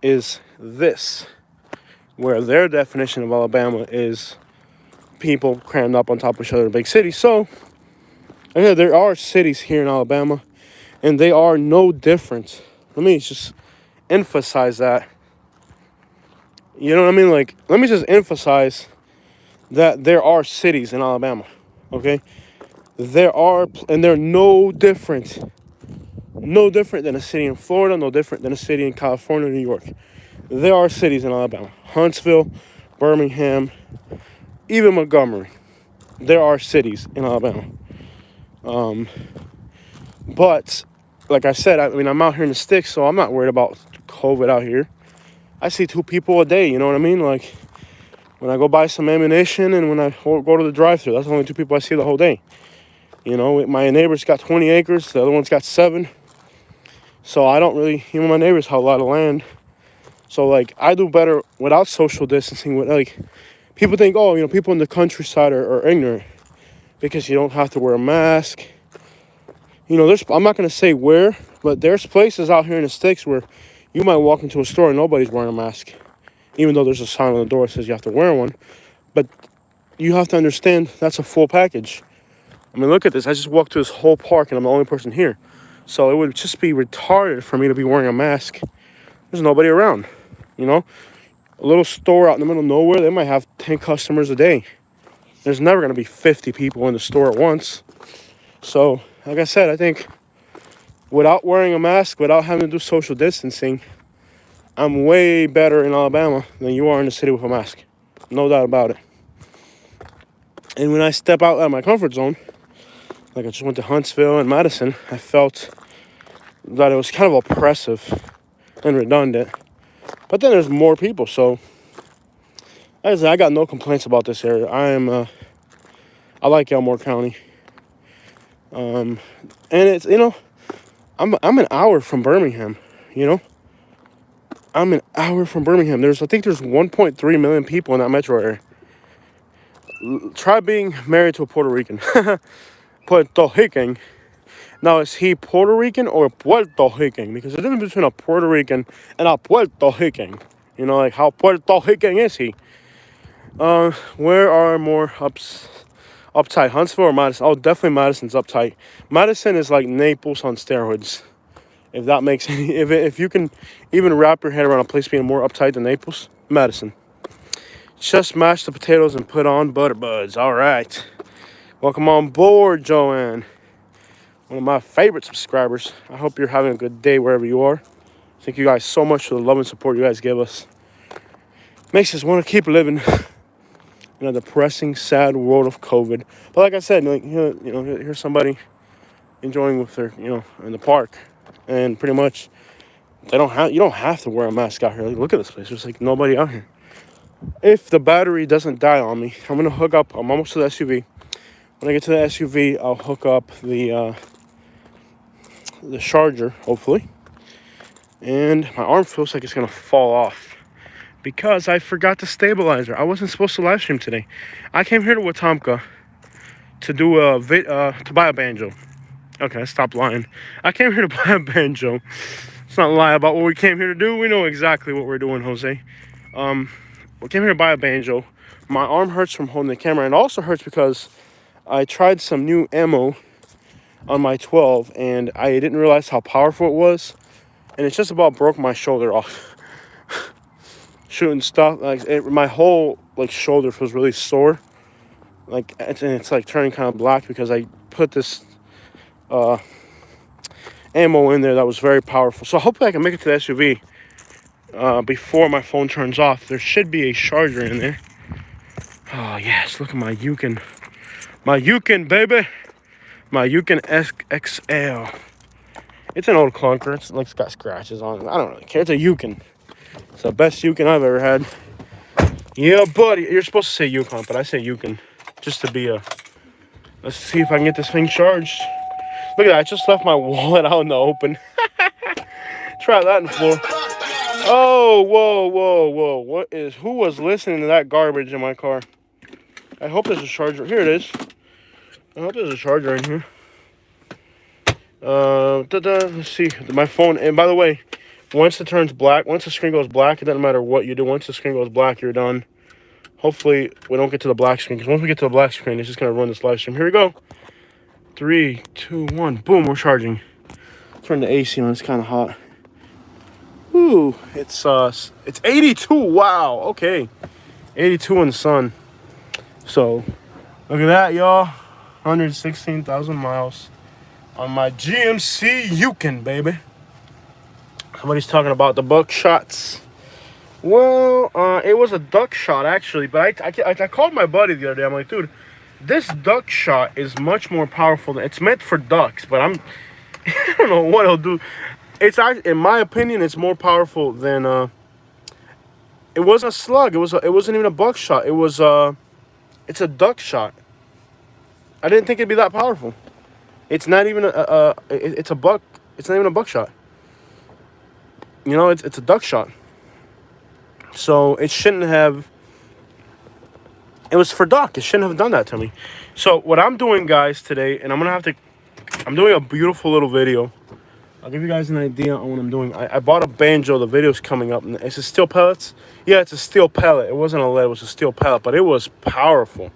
is this, where their definition of Alabama is people crammed up on top of each other in big cities. So, yeah, there are cities here in Alabama, and they are no different. Let me just emphasize that. You know what I mean? Like, let me just emphasize that there are cities in Alabama, okay? There are, and they're no different. No different than a city in Florida, no different than a city in California, New York. There are cities in Alabama. Huntsville, Birmingham, even Montgomery. There are cities in Alabama. But, like I said, I mean, I'm out here in the sticks, so I'm not worried about COVID out here. I see 2 people a day, you know what I mean? Like, when I go buy some ammunition and when I go to the drive-thru, that's the only 2 people I see the whole day. You know, my neighbor's got 20 acres, the other one's got 7. So I don't really, even my neighbors have a lot of land. So, like, I do better without social distancing. Like, people think, oh, you know, people in the countryside are ignorant because you don't have to wear a mask. You know, I'm not going to say where, but there's places out here in the sticks where you might walk into a store and nobody's wearing a mask, even though there's a sign on the door that says you have to wear one. But you have to understand that's a full package. I mean, look at this. I just walked through this whole park and I'm the only person here. So it would just be retarded for me to be wearing a mask. There's nobody around, you know? A little store out in the middle of nowhere, they might have 10 customers a day. There's never going to be 50 people in the store at once. So, like I said, I think without wearing a mask, without having to do social distancing, I'm way better in Alabama than you are in the city with a mask. No doubt about it. And when I step out of my comfort zone, like I just went to Huntsville and Madison, I felt that it was kind of oppressive and redundant. But then there's more people, so I got no complaints about this area. I like Elmore County. And it's, you know, I'm an hour from Birmingham, you know? I'm an hour from Birmingham. I think there's 1.3 million people in that metro area. Try being married to a Puerto Rican. Puerto Rican. Now, is he Puerto Rican or Puerto Rican? Because the difference between a Puerto Rican and a Puerto Rican, you know, like how Puerto Rican is he? Where are more uptight, Huntsville or Madison? Oh, definitely Madison's uptight. Madison is like Naples on steroids. If that makes any, if you can even wrap your head around a place being more uptight than Naples, Madison. Just mash the potatoes and put on butter buds. All right. Welcome on board, Joanne. One of my favorite subscribers. I hope you're having a good day wherever you are. Thank you guys so much for the love and support you guys give us. Makes us want to keep living. in a depressing, sad world of COVID. But like I said, like here's somebody enjoying with their in the park, and pretty much you don't have to wear a mask out here. Like, look at this place. There's like nobody out here. If the battery doesn't die on me, I'm gonna hook up. I'm almost to the SUV. When I get to the SUV, I'll hook up the charger, hopefully. And my arm feels like it's gonna fall off because I forgot the stabilizer. I wasn't supposed to live stream today. I came here to Wetumpka to do to buy a banjo. Okay, stop lying. I came here to buy a banjo. Let's not lie about what we came here to do. We know exactly what we're doing, Jose. We came here to buy a banjo. My arm hurts from holding the camera, and it also hurts because I tried some new ammo on my 12, and I didn't realize how powerful it was, and it just about broke my shoulder off. Shooting stuff my whole shoulder feels really sore. It's like turning kind of black because I put this ammo in there that was very powerful. So hopefully I can make it to the SUV before my phone turns off. There should be a charger in there. Oh yes, look at my Yukon. My Yukon, baby. My Yukon XL. It's an old clunker. It's got scratches on it. I don't really care. It's a Yukon. It's the best Yukon I've ever had. Yeah, buddy. You're supposed to say Yukon, but I say Yukon. Just to be a... Let's see if I can get this thing charged. Look at that. I just left my wallet out in the open. Try that on the floor. Oh, whoa. Who was listening to that garbage in my car? I hope there's a charger. Here it is. I hope there's a charger in here. Let's see. My phone. And by the way, once it turns black, once the screen goes black, it doesn't matter what you do. Once the screen goes black, you're done. Hopefully, we don't get to the black screen. Because once we get to the black screen, it's just going to run this live stream. Here we go. 3, 2, 1. Boom, we're charging. Turn the AC on. It's kind of hot. Ooh, it's 82. Wow. Okay. 82 in the sun. So, look at that, y'all. 116,000 miles on my GMC Yukon, baby. Somebody's talking about the buckshots. Well, it was a duck shot, actually. But I called my buddy the other day. I'm like, dude, this duck shot is much more powerful. It's meant for ducks, but I don't know what it'll do. It's in my opinion, it's more powerful than it wasn't a slug. It wasn't even a buckshot. It's a duck shot. I didn't think it'd be that powerful. It's not even it's a buck. It's not even a buckshot. It's a duck shot. So it shouldn't have. It was for duck. It shouldn't have done that to me. So what I'm doing, guys, today, and I'm doing a beautiful little video. I'll give you guys an idea on what I'm doing. I bought a banjo. The video's coming up. It's a steel pellets. Yeah, it's a steel pellet. It wasn't a lead. It was a steel pellet, but it was powerful.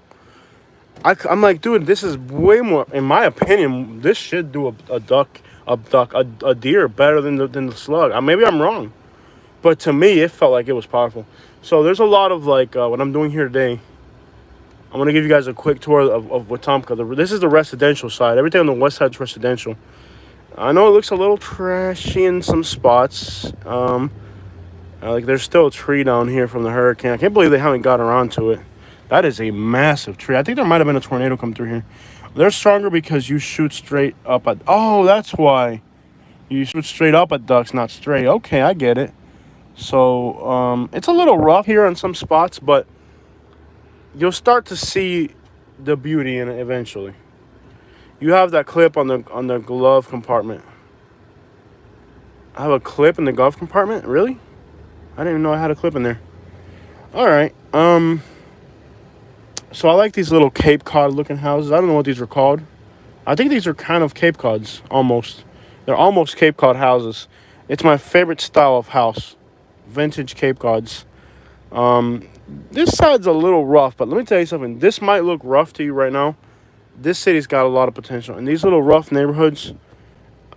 I'm like, dude, this is way more. In my opinion, this should do a deer better than the slug. Maybe I'm wrong, but to me, it felt like it was powerful. So there's a lot of what I'm doing here today. I'm gonna give you guys a quick tour of Wetumpka. This is the residential side. Everything on the west side is residential. I know it looks a little trashy in some spots. There's still a tree down here from the hurricane. I can't believe they haven't got around to it. That is a massive tree. I think there might have been a tornado come through here. They're stronger because you shoot straight up at... Oh, that's why. You shoot straight up at ducks, not straight. Okay, I get it. So, it's a little rough here on some spots, but you'll start to see the beauty in it eventually. You have that clip on the glove compartment. I have a clip in the glove compartment? Really? I didn't even know I had a clip in there. All right. So I like these little Cape Cod looking houses. I don't know what these are called. I think these are kind of Cape Cods, almost. They're almost Cape Cod houses. It's my favorite style of house. Vintage Cape Cods. This side's a little rough, but let me tell you something. This might look rough to you right now. This city's got a lot of potential. And these little rough neighborhoods,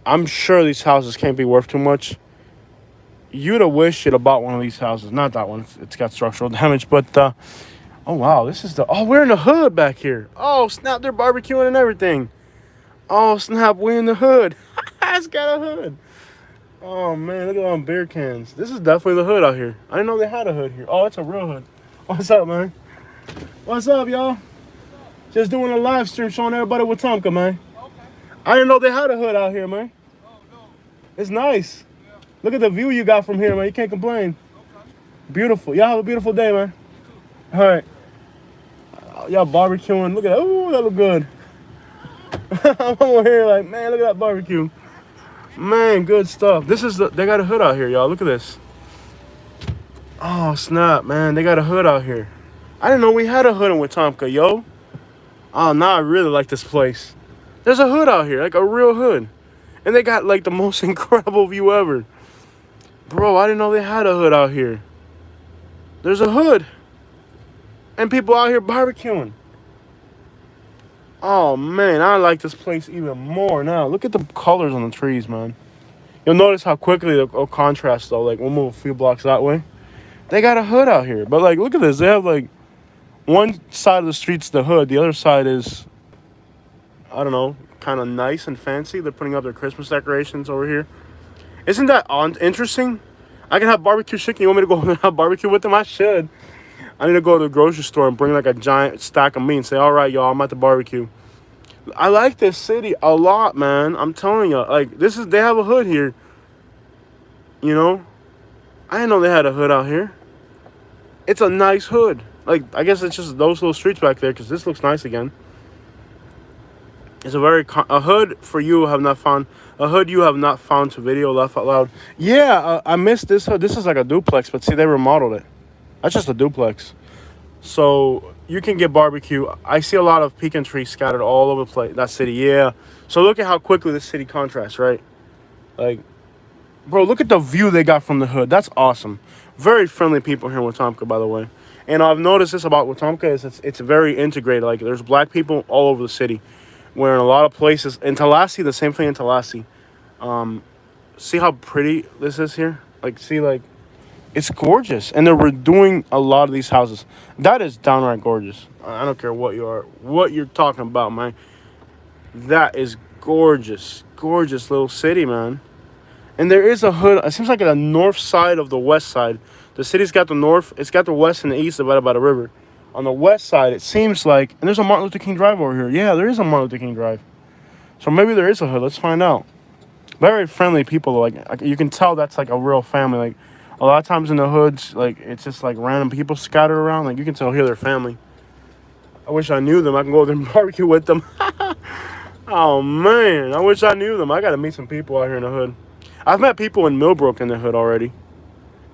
I'm sure these houses can't be worth too much. You'd have wished you'd have bought one of these houses. Not that one. It's got structural damage, but... Oh, wow, this is Oh, we're in the hood back here. Oh, snap, they're barbecuing and everything. Oh, snap, we're in the hood. It's got a hood. Oh, man, look at all them beer cans. This is definitely the hood out here. I didn't know they had a hood here. Oh, it's a real hood. What's up, man? What's up, y'all? Just doing a live stream showing everybody Wetumpka, man. I didn't know they had a hood out here, man. It's nice. Look at the view you got from here, man. You can't complain. Beautiful. Y'all have a beautiful day, man. All right. Y'all barbecuing. Look at that. Ooh, that look good. I'm over here like, man, look at that barbecue. Man, good stuff. They got a hood out here, y'all. Look at this. Oh, snap, man. They got a hood out here. I didn't know we had a hood in Wetumpka, yo. Oh, now I really like this place. There's a hood out here, like a real hood. And they got like the most incredible view ever. Bro, I didn't know they had a hood out here. There's a hood. And people out here barbecuing. Oh, man, I like this place even more now. Look at the colors on the trees, man. You'll notice how quickly it'll contrast, though. Like, we'll move a few blocks that way. They got a hood out here. But, like, look at this. They have, like, one side of the street's the hood. The other side is, I don't know, kind of nice and fancy. They're putting up their Christmas decorations over here. Isn't that interesting? I can have barbecue chicken. You want me to go and have barbecue with them? I should. I need to go to the grocery store and bring like a giant stack of meat and say, all right, y'all, I'm at the barbecue. I like this city a lot, man. I'm telling you. Like, they have a hood here. You know? I didn't know they had a hood out here. It's a nice hood. Like, I guess it's just those little streets back there because this looks nice again. It's a hood for you have not found. A hood you have not found to video, laugh out loud. Yeah, I missed this hood. This is like a duplex, but see, they remodeled it. That's just a duplex. So you can get barbecue. I see a lot of pecan trees scattered all over the place. That city, yeah. So look at how quickly this city contrasts, right? Like, bro, look at the view they got from the hood. That's awesome. Very friendly people here in Wetumpka, by the way. And I've noticed this about Wetumpka is it's very integrated. Like, there's black people all over the city. Where in a lot of places, in Tallahassee, the same thing in Tallahassee. See how pretty this is here? Like, see, like, it's gorgeous. And they're redoing a lot of these houses. That is downright gorgeous. I don't care what you're talking about, man. That is gorgeous. Gorgeous little city, man. And there is a hood. It seems like on the north side of the west side. The city's got the north. It's got the west and the east divided by the river. On the west side, it seems like... And there's a Martin Luther King Drive over here. Yeah, there is a Martin Luther King Drive. So maybe there is a hood. Let's find out. Very friendly people. Like, you can tell that's like a real family. Like, a lot of times in the hoods, like, it's just like random people scattered around. Like, you can tell here they're family. I wish I knew them. I can go there and barbecue with them. Oh, man. I wish I knew them. I got to meet some people out here in the hood. I've met people in Millbrook in the hood already.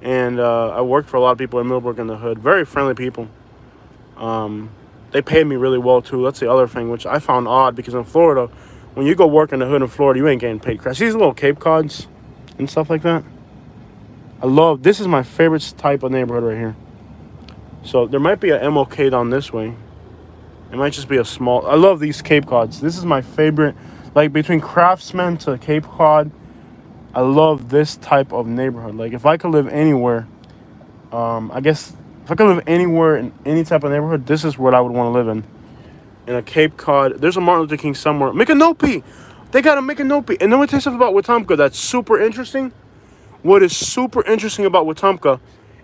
And I worked for a lot of people in Millbrook in the hood. Very friendly people. They paid me really well, too. That's the other thing, which I found odd. Because in Florida, when you go work in the hood in Florida, you ain't getting paid crap. See these little Cape Cods and stuff like that? This is my favorite type of neighborhood right here. So there might be a MLK down this way. It might just be a small... I love these Cape Cods. This is my favorite. Like, between Craftsman to Cape Cod, I love this type of neighborhood. Like, if I could live anywhere, I guess if I could live anywhere in any type of neighborhood, this is what I would want to live in a Cape Cod. There's a Martin Luther King somewhere. Micanopy! They got a Micanopy. And then we tell you something about Wetumpka that's super interesting. What is super interesting about Wetumpka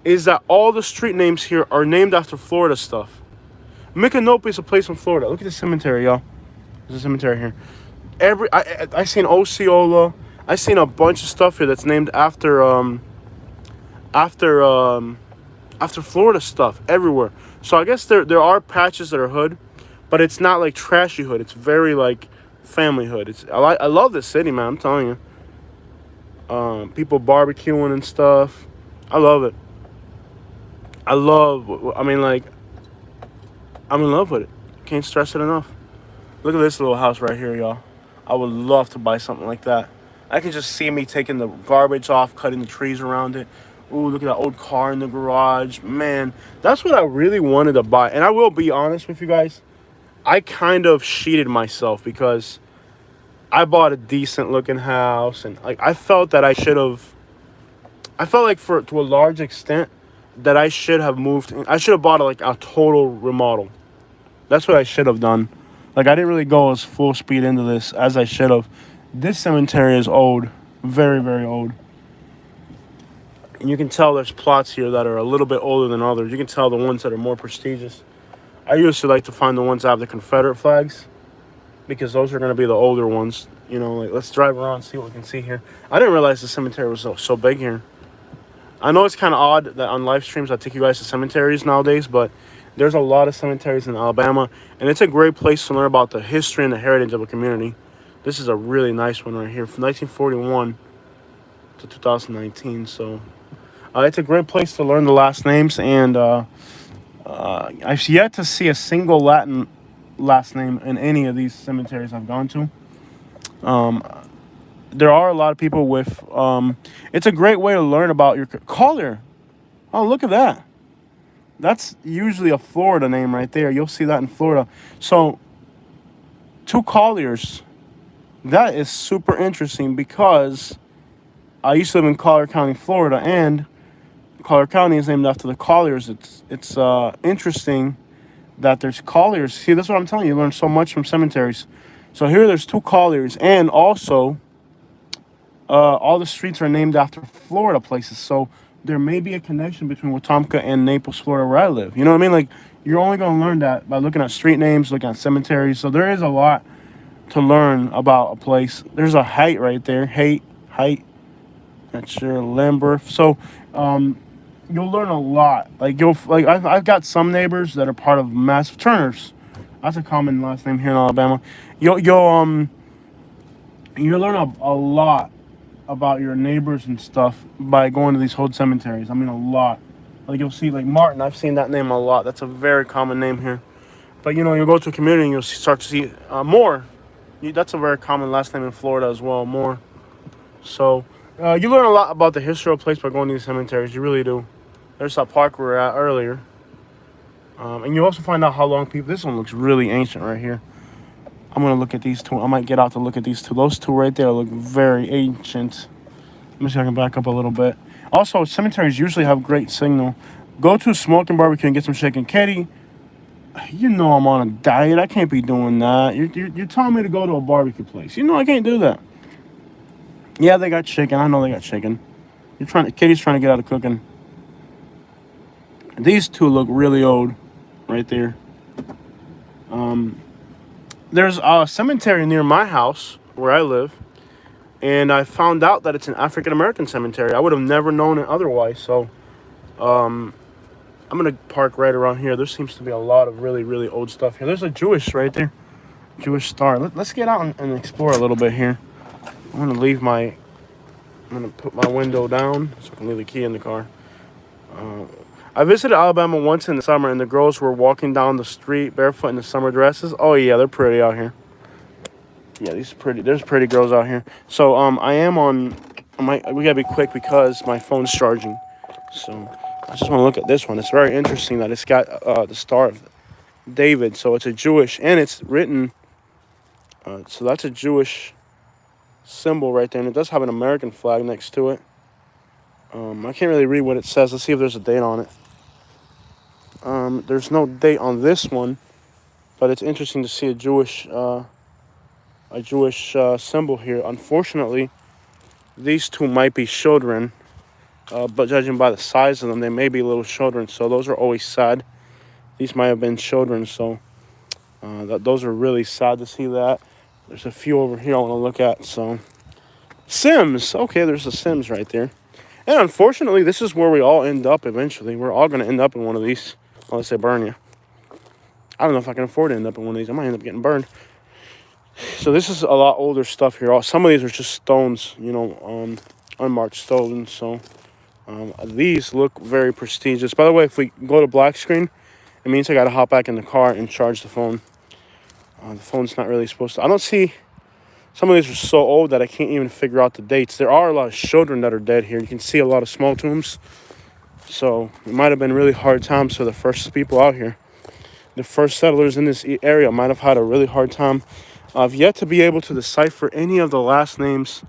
is that all the street names here are named after Florida stuff. Micanopy is a place in Florida. Look at the cemetery, y'all. There's a cemetery here. I seen Osceola. I seen a bunch of stuff here that's named after Florida stuff everywhere. So I guess there are patches that are hood, but it's not like trashy hood. It's very like family hood. I love this city, man. I'm telling you. People barbecuing and stuff. I love it. I'm in love with it. Can't stress it enough. Look at this little house right here, y'all. I would love to buy something like that. I can just see me taking the garbage off, cutting the trees around it. Ooh, look at that old car in the garage. Man, that's what I really wanted to buy. And I will be honest with you guys. I kind of cheated myself because I bought a decent looking house. And like I felt that I felt like to a large extent that I should have moved. I should have bought like a total remodel. That's what I should have done. Like, I didn't really go as full speed into this as I should have. This cemetery is old. Very, very old. And you can tell there's plots here that are a little bit older than others. You can tell the ones that are more prestigious I usually like to find the ones that have the Confederate flags because those are going to be the older ones. You know, like let's drive around and see what we can see here. I didn't realize the cemetery was so big here. I know it's kind of odd that on live streams I take you guys to cemeteries nowadays, but there's a lot of cemeteries in Alabama, and it's a great place to learn about the history and the heritage of a community. This is a really nice one right here from 1941 to 2019. So it's a great place to learn the last names, and I've yet to see a single Latin last name in any of these cemeteries I've gone to. There are a lot of people with. It's a great way to learn about your Collier. Oh, look at that. That's usually a Florida name right there. You'll see that in Florida. So, two Colliers. That is super interesting because I used to live in Collier County, Florida, and Collier County is named after the Colliers. It's interesting that there's Colliers. See, that's what I'm telling you. You learn so much from cemeteries. So here there's two Colliers, and also all the streets are named after Florida places. So there may be a connection between Wetumpka and Naples, Florida, where I live. You know what I mean? Like, you're only going to learn that by looking at street names, looking at cemeteries. So there is a lot to learn about a place. There's a height right there. Height. That's your land birth. So you'll learn a lot. I've got some neighbors that are part of massive Turners. That's a common last name here in Alabama. You'll learn a lot about your neighbors and stuff by going to these old cemeteries. I mean, a lot. Like, you'll see, like, Martin. I've seen that name a lot. That's a very common name here. But, you'll go to a community and you'll start to see Moore. That's a very common last name in Florida as well, Moore. So, you learn a lot about the history of a place by going to these cemeteries. You really do. There's that park we were at earlier. And you also find out how long people... This one looks really ancient right here. I'm going to look at these two. I might get out to look at these two. Those two right there look very ancient. Let me see if I can back up a little bit. Also, cemeteries usually have great signal. Go to Smoking Barbecue and get some chicken. Katie, you know I'm on a diet. I can't be doing that. You're telling me to go to a barbecue place. You know I can't do that. Yeah, they got chicken. I know they got chicken. Katie's trying to get out of cooking. These two look really old right there. There's a cemetery near my house where I live, and I found out that it's an African American cemetery. I would have never known it otherwise. So I'm gonna park right around here. There seems to be a lot of really, really old stuff here. There's a Jewish right there, Jewish star. Let's get out and explore a little bit here. I'm gonna put my window down so I can leave the key in the car. I visited Alabama once in the summer, and the girls were walking down the street barefoot in the summer dresses. Oh yeah, they're pretty out here. Yeah, there's pretty girls out here. So I am on. We gotta be quick because my phone's charging. So I just want to look at this one. It's very interesting that it's got the Star of David. So it's a Jewish, and it's written. So that's a Jewish symbol right there, and it does have an American flag next to it. I can't really read what it says. Let's see if there's a date on it. There's no date on this one, but it's interesting to see a Jewish symbol here. Unfortunately, these two might be children, but judging by the size of them, they may be little children. So those are always sad. These might have been children, so those are really sad to see that. There's a few over here I want to look at. So Sims, okay, there's a Sims right there. And unfortunately, this is where we all end up eventually. We're all going to end up in one of these, unless they burn you. I don't know if I can afford to end up in one of these. I might end up getting burned. So this is a lot older stuff here. Some of these are just stones, unmarked stones. So these look very prestigious. By the way, if we go to black screen, it means I got to hop back in the car and charge the phone. The phone's not really supposed to. I don't see. Some of these are so old that I can't even figure out the dates. There are a lot of children that are dead here. You can see a lot of small tombs. So it might have been really hard times for the first people out here. The first settlers in this area might have had a really hard time. I've yet to be able to decipher any of the last names.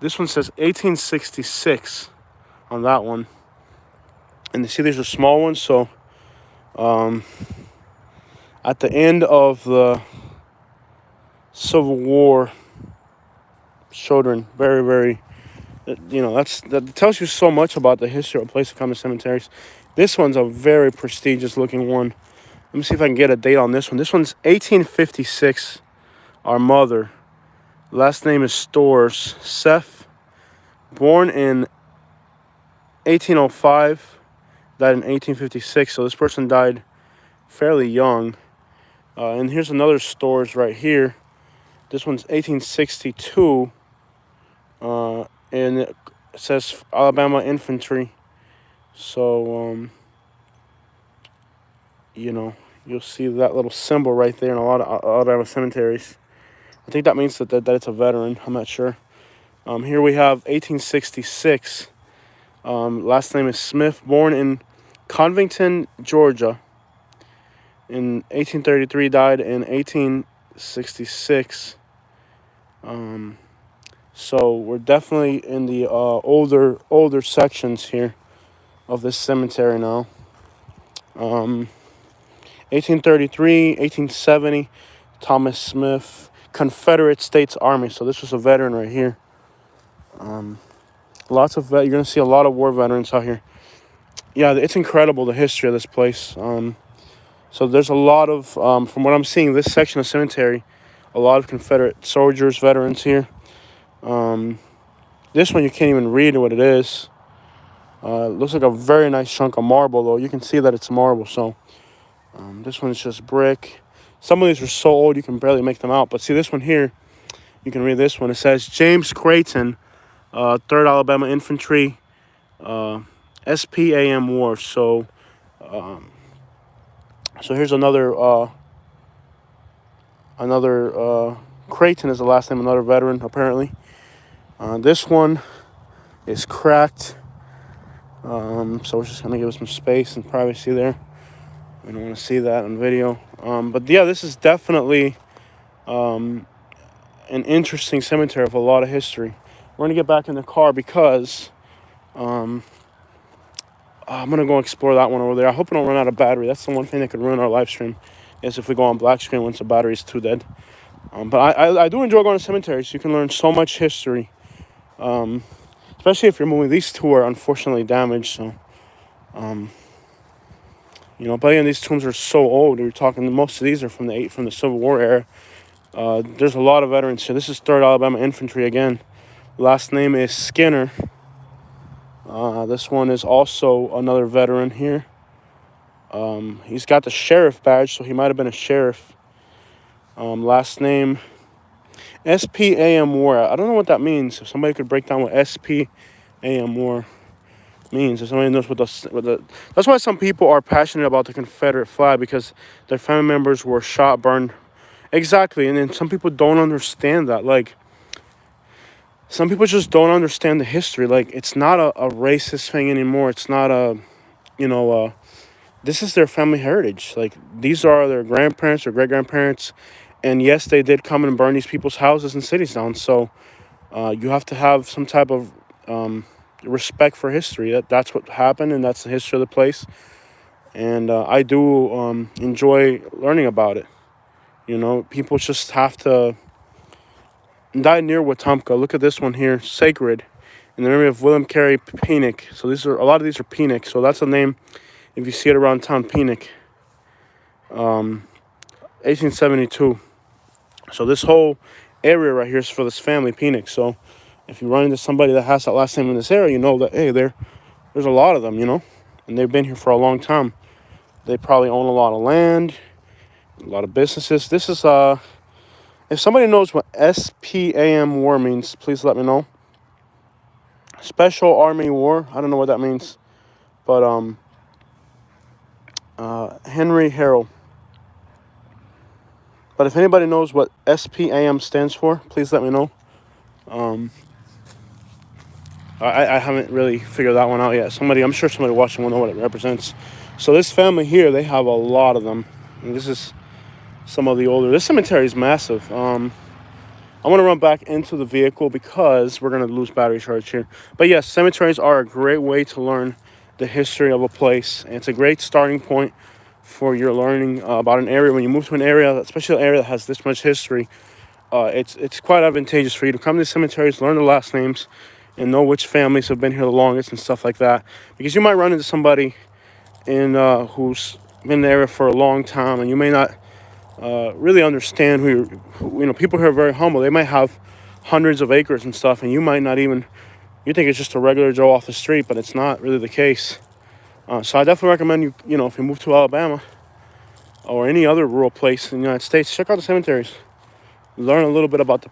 This one says 1866 on that one. And you see these are small ones. So at the end of the Civil War, children, very, very, that tells you so much about the history of a place to come to cemeteries. This one's a very prestigious looking one. Let me see if I can get a date on this one. This one's 1856. Our mother. Last name is Stores. Seth, born in 1805, died in 1856. So this person died fairly young. And here's another Stores right here. This one's 1862. And it says Alabama Infantry. So, you'll see that little symbol right there in a lot of Alabama cemeteries. I think that means that it's a veteran. I'm not sure. Here we have 1866. Last name is Smith, born in Covington, Georgia. In 1833, died in 1866. So we're definitely in the older sections here of this cemetery now. 1833, 1870, Thomas Smith, Confederate States Army. So this was a veteran right here. You're gonna see a lot of war veterans out here. Yeah, it's incredible, the history of this place. So there's a lot of, from what I'm seeing, this section of cemetery, a lot of Confederate soldiers, veterans here. This one you can't even read what it is. It looks like a very nice chunk of marble, though. You can see that it's marble. So this one's just brick. Some of these are so old you can barely make them out. But see this one here, you can read this one. It says James Creighton, 3rd Alabama Infantry, SPAM War. So here's another Creighton is the last name, another veteran apparently. This one is cracked. So we're just gonna give it some space and privacy there. We don't want to see that on video. But yeah, this is definitely an interesting cemetery with a lot of history. We're gonna get back in the car because I'm gonna go explore that one over there. I hope we don't run out of battery. That's the one thing that could ruin our live stream, is if we go on black screen once the battery is too dead. But I do enjoy going to cemeteries. You can learn so much history, especially if you're moving. These two are unfortunately damaged, so but again, these tombs are so old. We're talking, most of these are from the Civil War era. There's a lot of veterans here. This is 3rd Alabama Infantry again. Last name is Skinner. This one is also another veteran here. He's got the sheriff badge, so he might have been a sheriff. Last name SPAM War. I don't know what that means. If somebody could break down what SPAM War means, if somebody knows what that's why some people are passionate about the Confederate flag, because their family members were shot, burned. Exactly. And then some people don't understand that. Like, some people just don't understand the history. Like, it's not a racist thing anymore. It's not this is their family heritage. Like, these are their grandparents or great-grandparents. And yes, they did come and burn these people's houses and cities down. So you have to have some type of respect for history. That's what happened, and that's the history of the place. And I do enjoy learning about it. People just have to die near Wetumpka. Look at this one here, Sacred, in the memory of William Carey Peenick. So a lot of these are Peenick. So that's a name if you see it around town, Peenick. 1872. So this whole area right here is for this family, Peenick. So if you run into somebody that has that last name in this area, you know that, hey, there's a lot of them, and they've been here for a long time. They probably own a lot of land, a lot of businesses. This is if somebody knows what SPAM War means, please let me know. Special Army War. I don't know what that means, but Henry Harrell. But if anybody knows what SPAM stands for, please let me know. I haven't really figured that one out yet. I'm sure somebody watching will know what it represents. So this family here, they have a lot of them. And this is some of the older. This cemetery is massive. I want to run back into the vehicle because we're going to lose battery charge here. But yes, cemeteries are a great way to learn the history of a place. And it's a great starting point for your learning about an area. When you move to an area, especially an area that has this much history, it's quite advantageous for you to come to cemeteries, learn the last names, and know which families have been here the longest and stuff like that. Because you might run into somebody who's been in the area for a long time, and you may not really understand people here are very humble. They might have hundreds of acres and stuff, and you might not even, you think it's just a regular Joe off the street, but it's not really the case. So I definitely recommend if you move to Alabama or any other rural place in the United States, check out the cemeteries. Learn a little bit about the place.